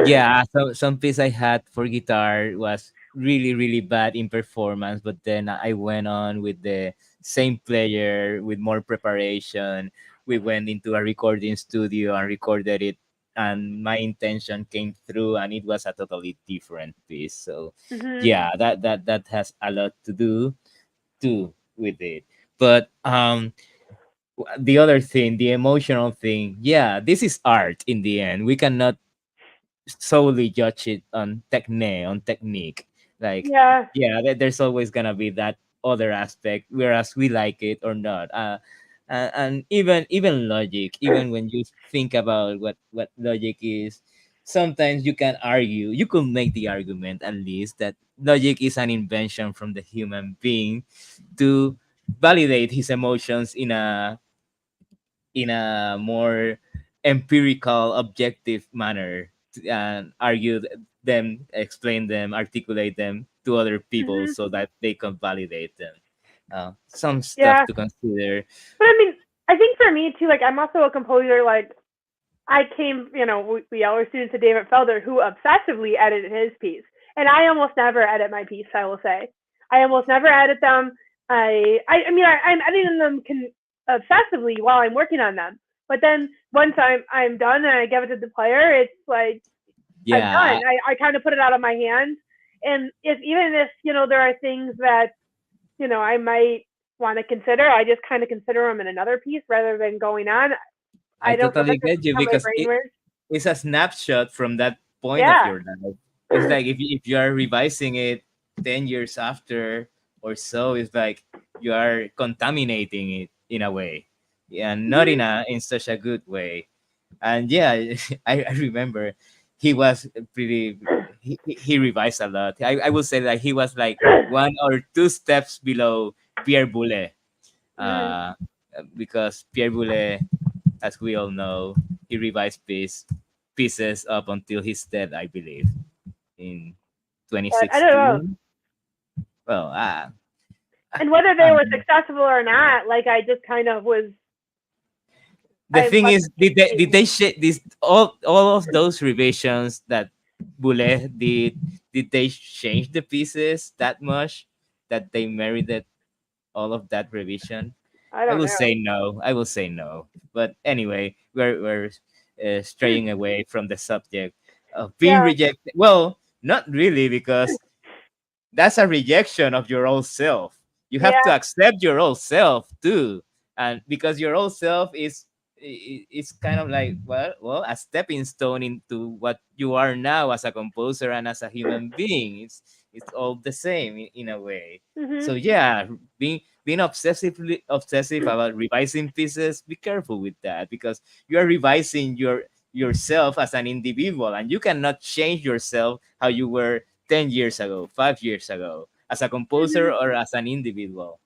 yeah, so some piece I had for guitar was really, really bad in performance, but then I went on with the same player with more preparation. We went into a recording studio and recorded it and my intention came through, and it was a totally different piece. So Mhm. yeah, that has a lot to do too with it. But the other thing, the emotional thing, yeah, this is art in the end. We cannot solely judge it on technique. Like, Yeah. yeah, there's always gonna be that other aspect, whereas we like it or not. And even logic, even when you think about what logic is, sometimes you can argue. You could make the argument at least that logic is an invention from the human being to validate his emotions in a more empirical, objective manner, and argue them, explain them, articulate them to other people Mhm. so that they can validate them. Some stuff Yeah. to consider. But I mean, I think for me too, like I'm also a composer. Like I came, we all were students of David Felder, who obsessively edited his piece, and I almost never edit my piece. I will say, I almost never edit them. I mean, I'm editing them obsessively while I'm working on them. But then once I'm done and I give it to the player, it's like I'm Yeah, done. I kind of put it out of my hands. And if even if there are things that I might want to consider, I just kind of consider them in another piece rather than going on. I I don't know. totally That's just get you how my because brain works. it's a snapshot from that point of Yeah. your life. It's like if you are revising it 10 years after or so, it's like you are contaminating it in a way. Yeah, not Mhm. in such a good way. And yeah, I remember he was pretty he revised a lot. I would say that he was like one or two steps below Pierre Boulez, Mhm. uh, because Pierre Boulez, as we all know, he revised pieces up until his death, I believe, in But I don't know. 2016. Well, And whether they were um, successful or not, like I just kind of was. the I thing let is, the piece take did me. they this all of those revisions that Boulez did they change the pieces that much that they merited all of that revision? I I don't will know. say no. I will say no. But anyway, we're straying away from the subject of being Yeah. rejected. Well, not really, because that's a rejection of your old self. You have to Yeah. accept your old self too, and because your old self is it's kind of like, well, a stepping stone into what you are now as a composer and as a human being. It's all the same in a way. Mhm. So yeah, being obsessive about revising pieces, be careful with that, because you are revising yourself as an individual, and you cannot change yourself how you were 10 years ago, 5 years ago, as a composer Mhm. or as an individual.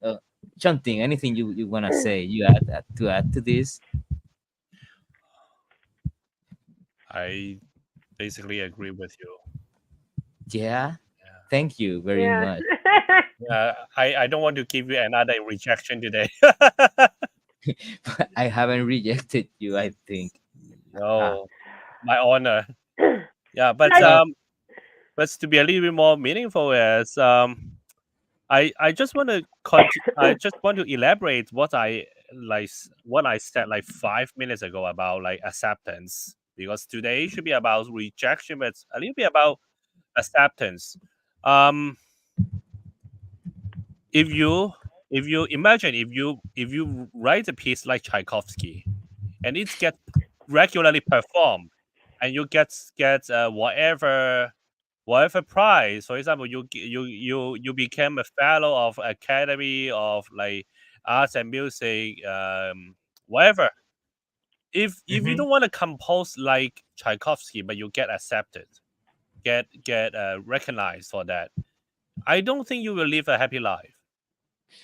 Uh, Chunting, anything you want to say, you add to this? I basically agree with you. Yeah, Yeah. thank you very Yeah. much. Yeah, I don't want to give you another rejection today. I haven't rejected you, I think. Ah, No, my honor. Yeah, But I. well, but to be a little bit more meaningful is I just want to I just want to elaborate what what I said like 5 minutes ago about like acceptance, because today should be about rejection, but it's a little bit about acceptance. Um, if you imagine if you write a piece like Tchaikovsky and it gets regularly performed and you get whatever prize. For example, you became a fellow of Academy of like Arts and Music, whatever. If you mhm. don't want to compose like Tchaikovsky, but you get accepted, get recognized for that, I don't think you will live a happy life.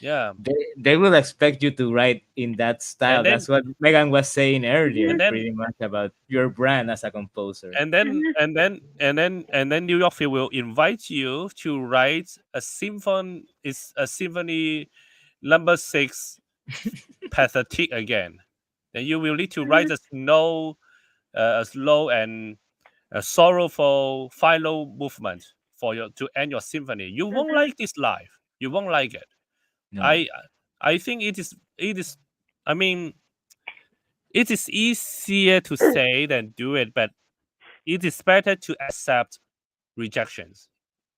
Yeah, They will expect you to write in that style. and That's then what Megan was saying earlier, and Mhm. then pretty much about your brand as a composer. and then Mhm. and then and then and then New York Phil will invite you to write a symphony number six pathetic again. Then you will need to write Mhm. a slow and a sorrowful final movement for your to end your symphony. You won't Mhm. like this life. You won't like it. No. I I think it is. I mean, It is easier to say than do it, but it is better to accept rejections.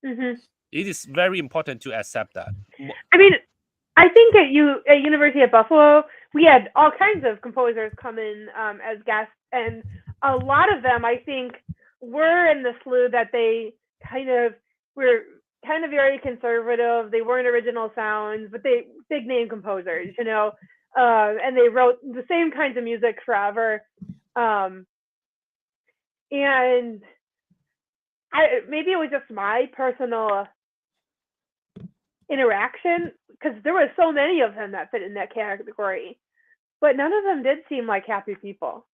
Hmm. It is very important to accept that. I mean, I think at University of Buffalo, we had all kinds of composers come in as guests, and a lot of them, I think, were in the slew that they kind of were kind of very conservative. They weren't original sounds, but they big name composers, and they wrote the same kinds of music forever. Um, and maybe it was just my personal interaction because there were so many of them that fit in that category, but none of them did seem like happy people.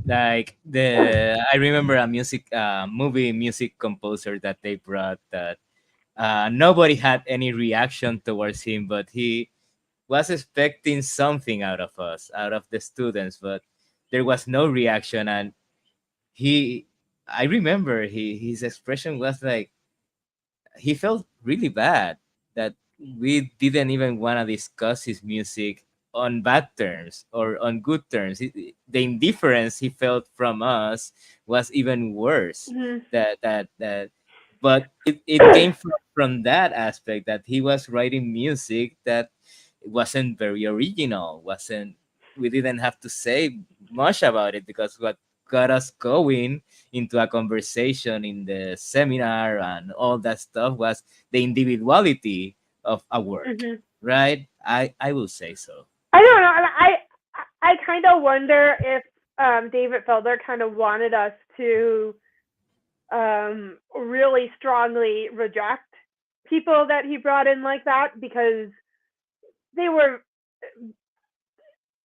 Like I remember a movie music composer that they brought that nobody had any reaction towards him, but he was expecting something out of us, out of the students, but there was no reaction. And he, I remember his expression was like he felt really bad that we didn't even want to discuss his music on bad terms or on good terms. The indifference he felt from us was even worse. Mm-hmm. But it came from that aspect that he was writing music that wasn't very original, wasn't we didn't have to say much about it because what got us going into a conversation in the seminar and all that stuff was the individuality of a work, Mm-hmm. right? I will say so. I don't know. I kind of wonder if David Felder kind of wanted us to really strongly reject people that he brought in like that because they were,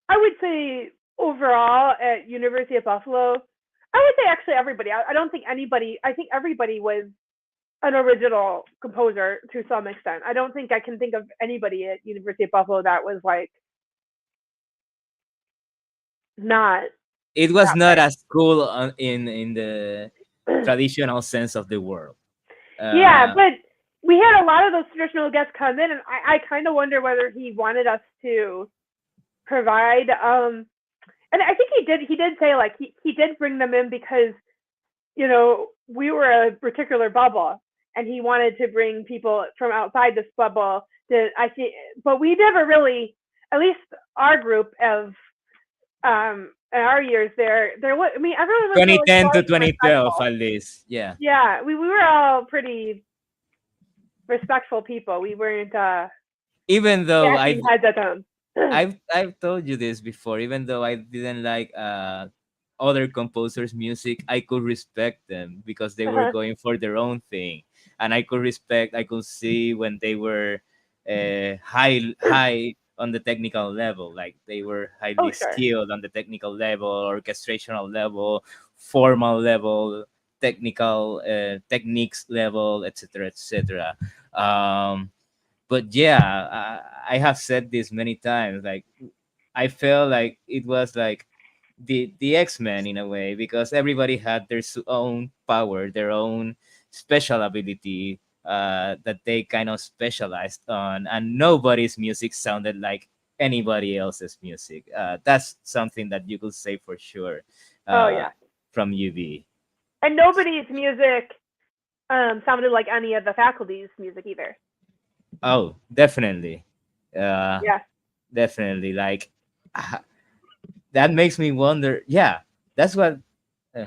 I would say, overall at University of Buffalo, I would say actually everybody. I don't think anybody. I think everybody was an original composer to some extent. I don't think I can think of anybody at University of Buffalo that was like not It was that not way. as cool in the traditional sense of the word. Yeah, Uh, but we had a lot of those traditional guests come in, and I kind of wonder whether he wanted us to provide. And I think he did say like he did bring them in because we were a particular bubble, and he wanted to bring people from outside this bubble. To I see, but we never really, at least our group of in our years there was. I mean, everyone was really 2010 to polite and 2012 respectful. at least, yeah. Yeah, we were all pretty respectful people. We weren't Even though bashing heads at them. I've told you this before. Even though I didn't like other composers' music, I could respect them because they were Uh-huh. going for their own thing, and I could see when they were high on the technical level, like they were Oh, highly sure. skilled on the technical level, orchestrational level, formal level, technical techniques level, etc., etc. But yeah, I have said this many times. Like I felt like it was like the X-Men in a way because everybody had their own power, their own special ability that they kind of specialized on, and nobody's music sounded like anybody else's music. That's something that you could say for sure Oh, uh, yeah. from UV. And nobody's music sounded like any of the faculty's music either. Oh, definitely, uh, Yeah. definitely. Like that makes me wonder. Yeah, that's what. Uh,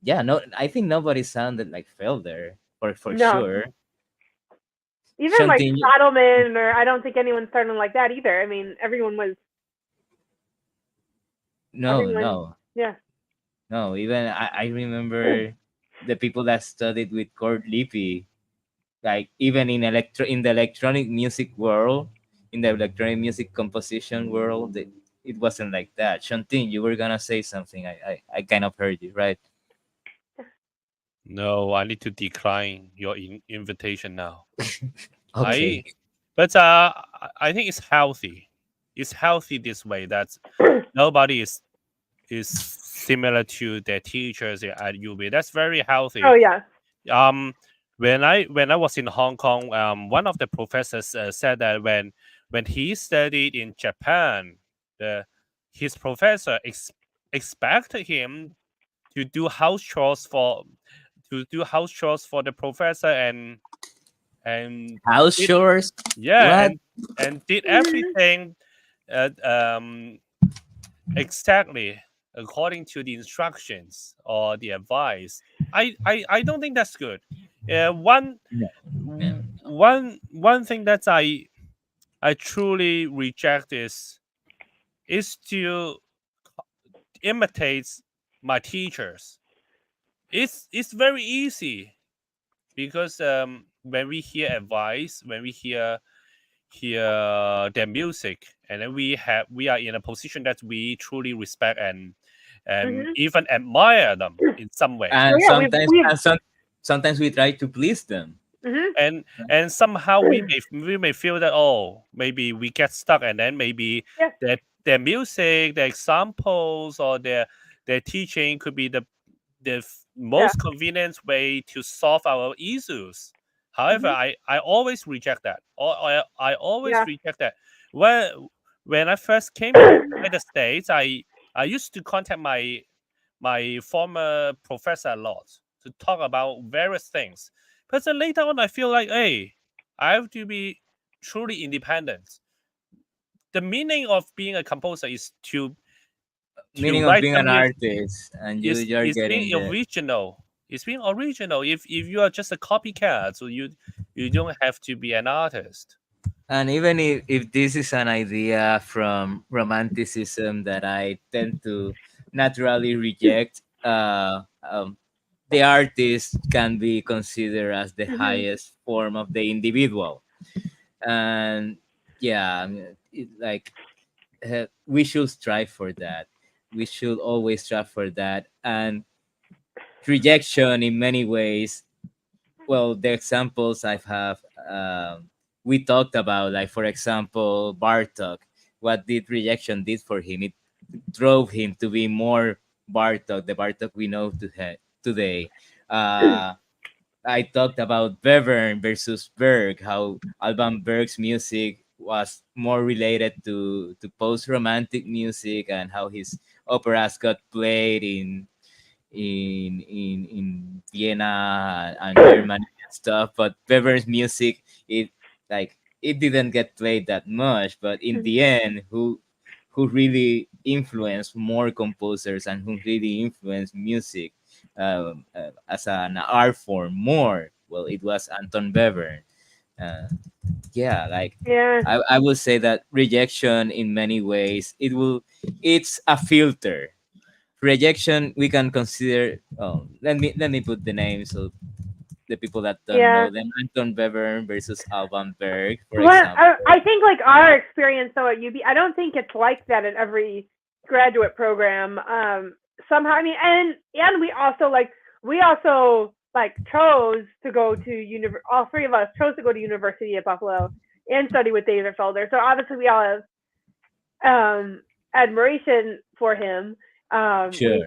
yeah, no, I think nobody sounded like Felder for No. sure. Even like Something Saddleman, or I don't think anyone started like that either. I mean, no, everyone, no, yeah. no. Even I remember the people that studied with Cord Lippy, like even in the electronic music world, in the electronic music composition world, it wasn't like that. Shantin, you were gonna say something. I kind of heard you, right? No, I need to decline your invitation now. I, Okay. but I think it's healthy. It's healthy this way that nobody is similar to their teachers at UB. That's very Oh, healthy. yeah. Um, when I was in Hong Kong, one of the professors said that when he studied in Japan, the his professor expected him to do house chores for the professor and House did chores. yeah What? and did Mhm. everything uh, um exactly according to the instructions or the advice. I don't think that's good. One No. No. one thing that I truly reject is to imitate my teachers. It's very easy because when we hear advice, when we hear their music, and then we are in a position that we truly respect and Mhm. even admire them in some way. Well, And yeah, sometimes we try to please them. Mhm. And somehow we may feel that, oh, maybe we get stuck, and then maybe Yeah. their music, their examples, or their teaching could be the Yeah. most convenient way to solve our issues. However, Mhm. I always reject that. I always Yeah. reject that. When I first came to the United States, I used to contact my former professor a lot to talk about various things. But then later on, I feel like, hey, I have to be truly independent. The meaning of being a composer is to Meaning of write being some an music. artist, and is you're is getting being the. original. It's being original. If you are just a copycat, so you don't have to be an artist. And even if this is an idea from romanticism that I tend to naturally reject, the artist can be considered as the Mhm. highest form of the individual. And yeah, I mean, like we should strive for that. We should always strive for that. And rejection, in many ways, well, the examples I've have, we talked about, like for example, Bartok. What did rejection did for him? It drove him to be more Bartok, the Bartok we know today. Uh, I talked about Bevern versus Berg, how Alban Berg's music was more related to post romantic music, and how his operas got played in Vienna and Germany and stuff. But Weber's music, it like it didn't get played that much. But in Mhm. the end, who really influenced more composers and who really influenced music as an art form more? Well, it was Anton Weber. Uh, yeah, like Yeah. I will say that rejection in many ways it's a filter. Rejection we can consider. Oh, let me put the names of the people that don't Yeah. know them. Anton Bevern versus Alban Berg, for Well, example. I think like our experience though at UB, I don't think it's like that at every graduate program. Somehow, I mean, and we also like chose to go to all three of us chose to go to University at Buffalo and study with David Felder. So obviously we all have admiration for him. Sure.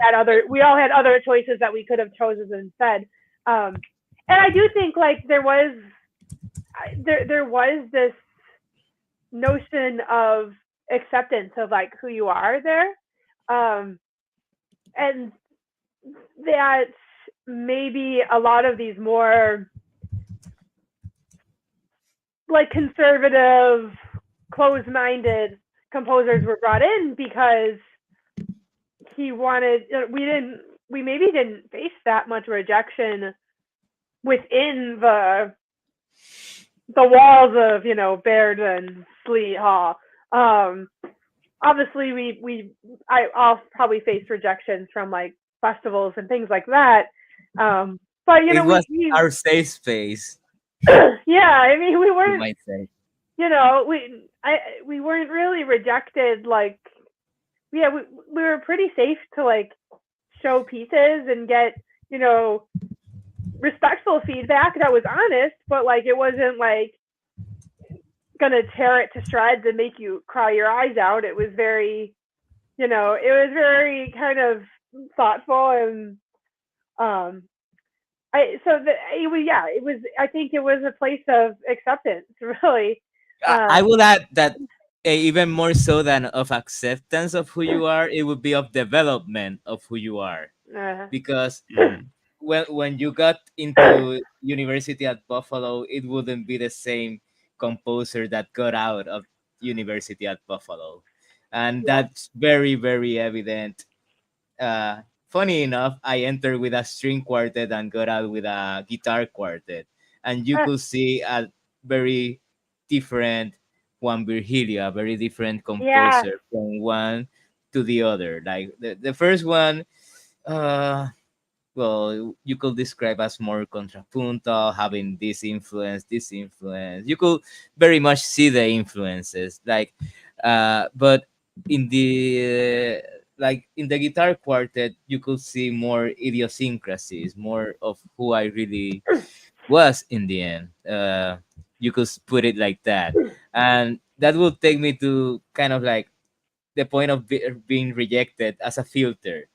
We all had other choices that we could have chosen instead. Um, and I do think like there was this notion of acceptance of like who you are there, um, and that maybe a lot of these more like conservative, closed-minded composers were brought in because he wanted we maybe didn't face that much rejection within the walls of Baird and Sleet Hall. Um, Obviously, I'll probably face rejections from like festivals and things like that. But It was we our safe space, yeah, I mean we you weren't might say. we weren't really rejected like yeah we were pretty safe to like show pieces and get you know respectful feedback that was honest, but like it wasn't like gonna tear it to shreds and make you cry your eyes out. It was very it was very kind of thoughtful and um it was yeah it was I think it was a place of acceptance really. I um will add that even more so than of acceptance of who you are, it would be of development of who you are. Uh, Because Mm. when you got into university at Buffalo, it wouldn't be the same composer that got out of university at Buffalo, and yeah. that's very very evident. Funny enough, I entered with a string quartet and got out with a guitar quartet, and you Uh, could see a very different Juan Virgilio, a very different yeah. composer from one to the other. Like the first one, uh, well, you could describe as more contrapuntal, having this influence, this influence. You could very much see the influences, like, but in the like in the guitar quartet, you could see more idiosyncrasies, more of who I really was in the end. You could put it like that, and that will take me to kind of like the point of being rejected as a filter.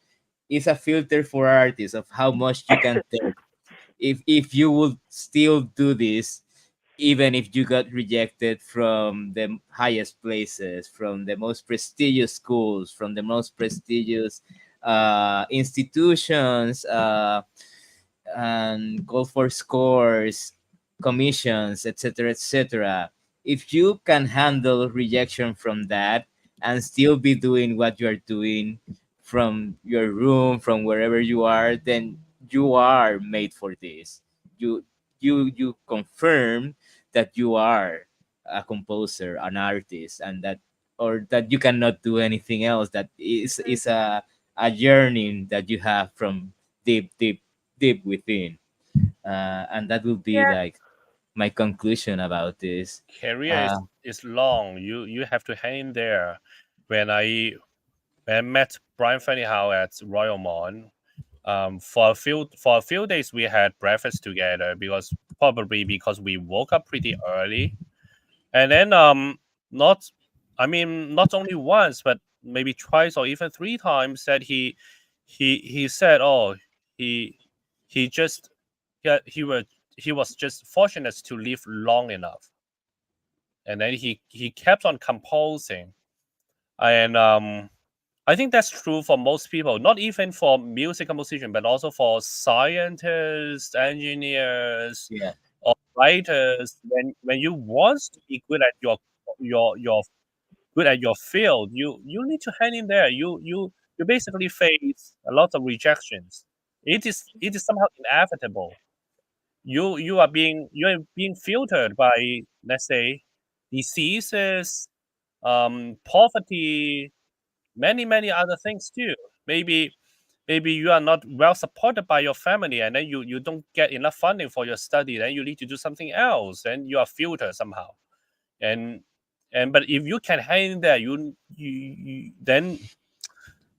It's a filter for artists of how much you can take. If you would still do this, even if you got rejected from the highest places, from the most prestigious schools, from the most prestigious institutions, and call for scores, commissions, etc., etc. If you can handle rejection from that and still be doing what you're doing from your room, from wherever you are, then you are made for this. You you confirm that you are a composer, an artist, and that or that you cannot do anything else. That is a yearning that you have from deep within, and that will be Yeah. like my conclusion about this. Career uh, is long. You have to hang in there. When I met Brian Fennyhow at Royal Mon, for a few days we had breakfast together because probably because we woke up pretty early, and then not I mean not only once but maybe twice or even three times that he said, oh, he he just he was just fortunate to live long enough, and then he kept on composing. And I think that's true for most people, not even for music composition, but also for scientists, engineers, yeah. or writers. When you want to be good at your good at your field, you need to hang in there. You basically face a lot of rejections. It is somehow inevitable. You are being filtered by, let's say, diseases, poverty, many other things too. Maybe you are not well supported by your family, and then you don't get enough funding for your study. Then you need to do something else, and you are filtered somehow. And and but if you can hang in there, then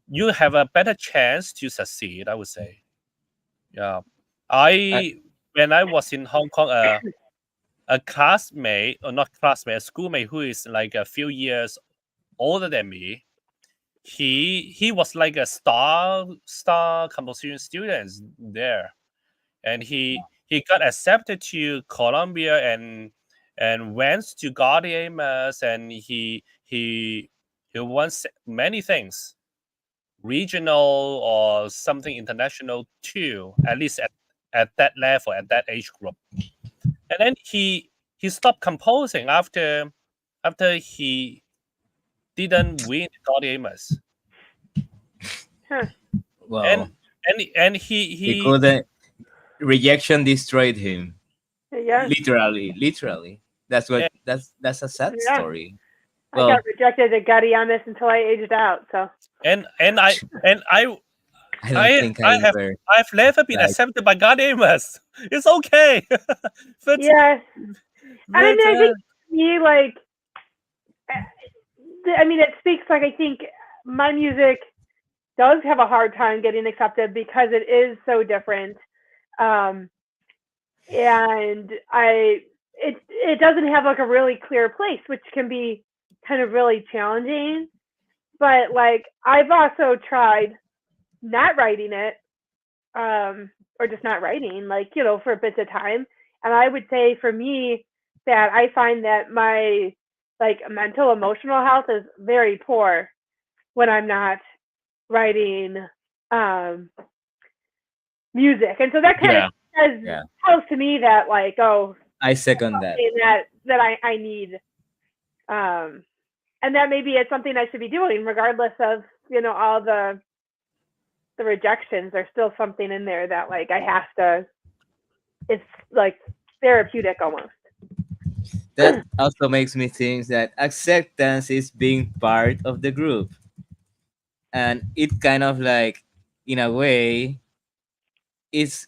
you have a better chance to succeed, I would say. Yeah. I, I When I was in Hong Kong, a classmate, or not classmate, a schoolmate who is like a few years older than me, he was like a star composition student there, and he got accepted to Columbia, and went to Gaudium, and he won many things, regional or something international too, at least at that level, at that age group. And then he stopped composing after he didn't win Gaudium. Huh. and well, and he he couldn't. Rejection destroyed him. Yeah. Literally. That's what. yeah, That's a sad Yeah. story. I got Well, rejected at Gaudiamus until I aged out. So. and I and I don't I think I I have ever I've never been like. accepted by Gaudium. It's okay. but Yeah. And I but mean, I think to me, like, I mean, it speaks like I think my music does have a hard time getting accepted because it is so different. Um, and it doesn't have like a really clear place, which can be kind of really challenging. But like I've also tried not writing it, or just not writing, like, for bits of time. And I would say for me that I find that my like mental emotional health is very poor when I'm not writing um music. And so that kind of Yeah, says yeah. tells to me that like, oh, I second that. something that I need. Um and that maybe it's something I should be doing regardless of, all the rejections. There's still something in there that like I have to, it's like therapeutic almost. That also makes me think that acceptance is being part of the group, and it kind of like, in a way, is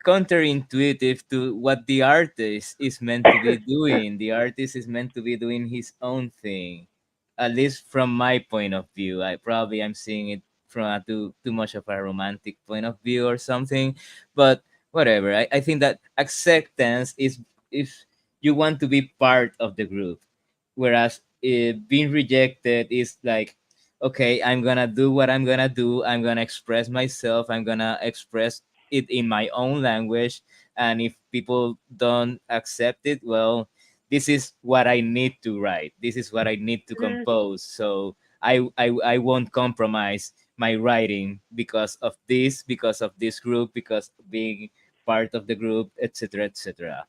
counterintuitive to what the artist is meant to be doing. The artist is meant to be doing his own thing, at least from my point of view. I probably am seeing it from a too much of a romantic point of view or something, but whatever. I think that acceptance is if you want to be part of the group, whereas being rejected is like, okay, I'm gonna do what I'm gonna do. I'm gonna express myself. I'm gonna express it in my own language, and if people don't accept it, well, this is what I need to write, this is what I need to Mhm. compose, so I won't compromise my writing because of this group, because being part of the group, etc., etc.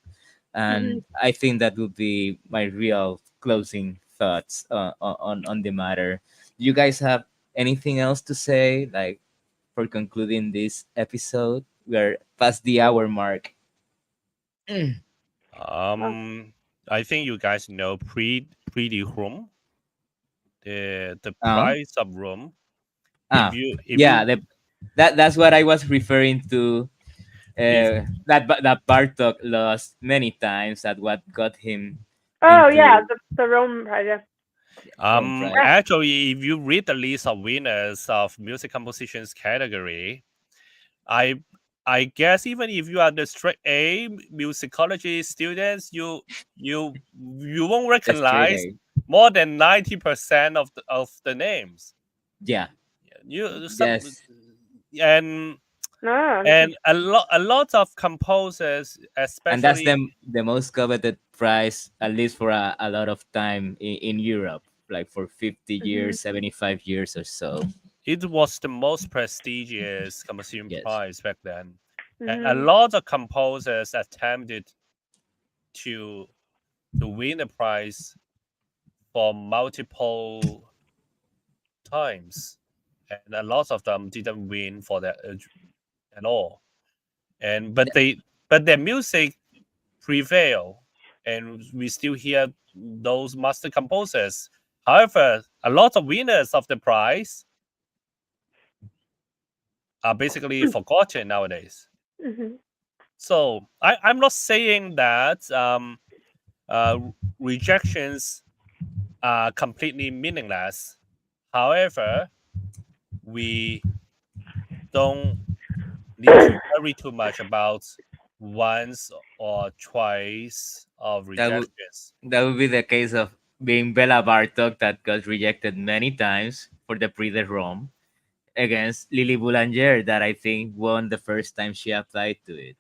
Mhm. And I think that would be my real closing thoughts on the matter. You guys have anything else to say, like, for concluding this episode? We're past the hour mark. Oh. I think you guys know pretty room, the uh price of room. If ah you if yeah, you that's what I was referring to. if That Bartok lost many times, at what got him Oh yeah, into the Rome project. Rome Pride. actually if you read the list of winners of music compositions category, I I guess even if you are the straight A musicology students, you won't The straight recognize A. more than 90% of the names. Yeah. You some Yes. and No, this is. and a lot of composers, And that's especially the most coveted prize, at least for a lot of time in Europe, like for 50 Mhm. years, 75 years or so. it was the most prestigious composition Yes. prize back then. And a Mhm. lot of composers attempted to to win the prize for multiple times, and a lot of them didn't win for that at all. And but their music prevail, and we still hear those master composers. However, a lot of winners of the prize are basically forgotten nowadays. Mhm. So I'm not saying that uh, rejections are completely meaningless. However, we don't need to worry too much about once or twice of That would rejections. that would be the case of being Bella Bartok, that got rejected many times for the Prix de Rome, against Lily Boulanger, that I think won the first time she applied to it.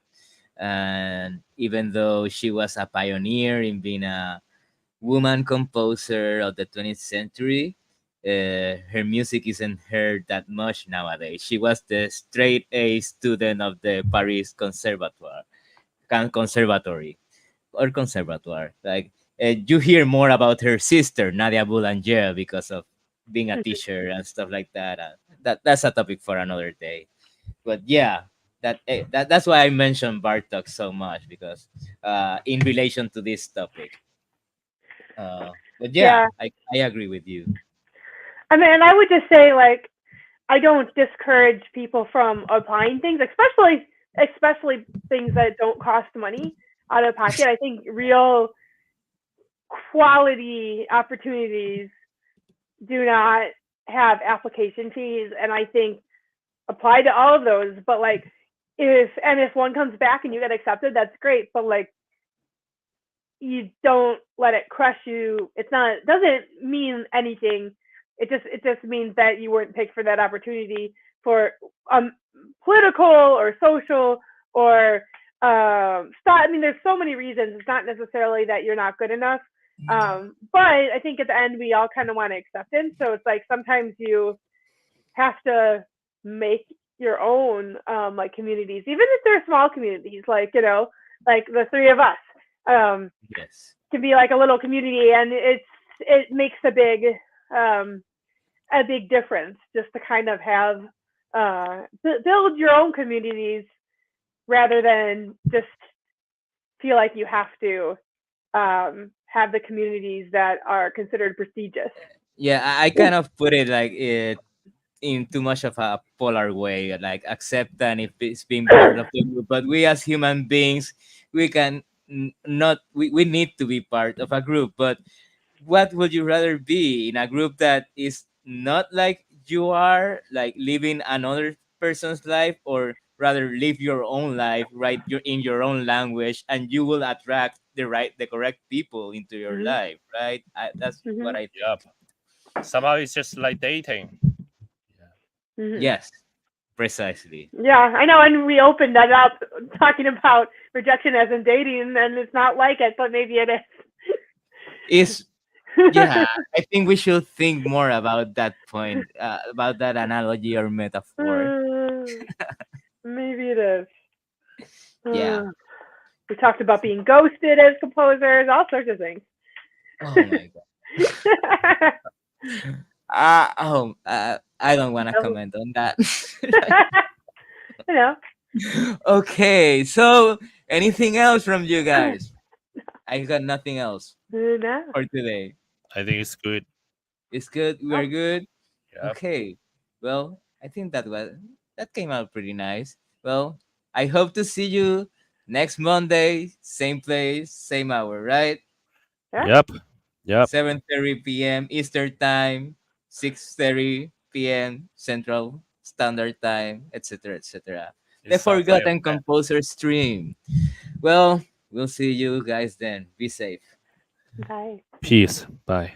And even though she was a pioneer in being a woman composer of the 20th century, her music isn't heard that much nowadays. She was the straight A student of the Paris Conservatory or Conservatoire. Like, you hear more about her sister Nadia Boulanger because of being a Mhm. teacher and stuff like that. That's a topic for another day. But yeah, that's why I mentioned Bartok so much, because in relation to this topic. But yeah, Yeah. I agree with you. I mean, and I would just say like I don't discourage people from applying things, especially things that don't cost money out of pocket. I think real quality opportunities do not have application fees, and I think apply to all of those. But like, if one comes back and you get accepted, that's great. But like, you don't let it crush you. It's not, it doesn't mean anything. It just means that you weren't picked for that opportunity for um political or social or I mean, there's so many reasons. It's not necessarily that you're not good enough. But I think at the end we all kind of want acceptance. So it's like sometimes you have to make your own like communities, even if they're small communities, like like the three of us Yes. can be like a little community, and it makes um, a big difference just to kind of have build your own communities rather than just feel like you have to have the communities that are considered prestigious. Yeah, I kind of put it like it in too much of a polar way, like accepting if it's being part of the group. But we as human beings, we can not we need to be part of a group. But what would you rather be in a group that is not like you are, like living another person's life, or rather live your own life, right? You're in your own language, and you will attract the correct people into your Hmm. life, right? That's what Hmm. I think. Yep. Somehow it's just like dating. Yeah. Hmm. Yes, precisely. Yeah, I know, and we opened that up talking about rejection as in dating, and it's not like it, but maybe it Is is. Yeah, I think we should think more about that point, about that analogy or metaphor. Maybe it is. Yeah. Uh, we talked about being ghosted as composers, all sorts of things. Oh my god. I don't want to comment on that. you know, Okay, so anything else from you guys? I got nothing else no. for today. I think it's good. It's good. We're Oh, good. Yep. Okay. Well, I think that came out pretty nice. Well, I hope to see you next Monday, same place, same hour, right? yeah. Yep. Yep. 7:30 p.m. Eastern Time, 6:30 p.m. Central Standard Time, etc., etc. It The sounds like a Forgotten plan. Composer stream. Well, we'll see you guys then. Be safe. Bye. Peace. Bye.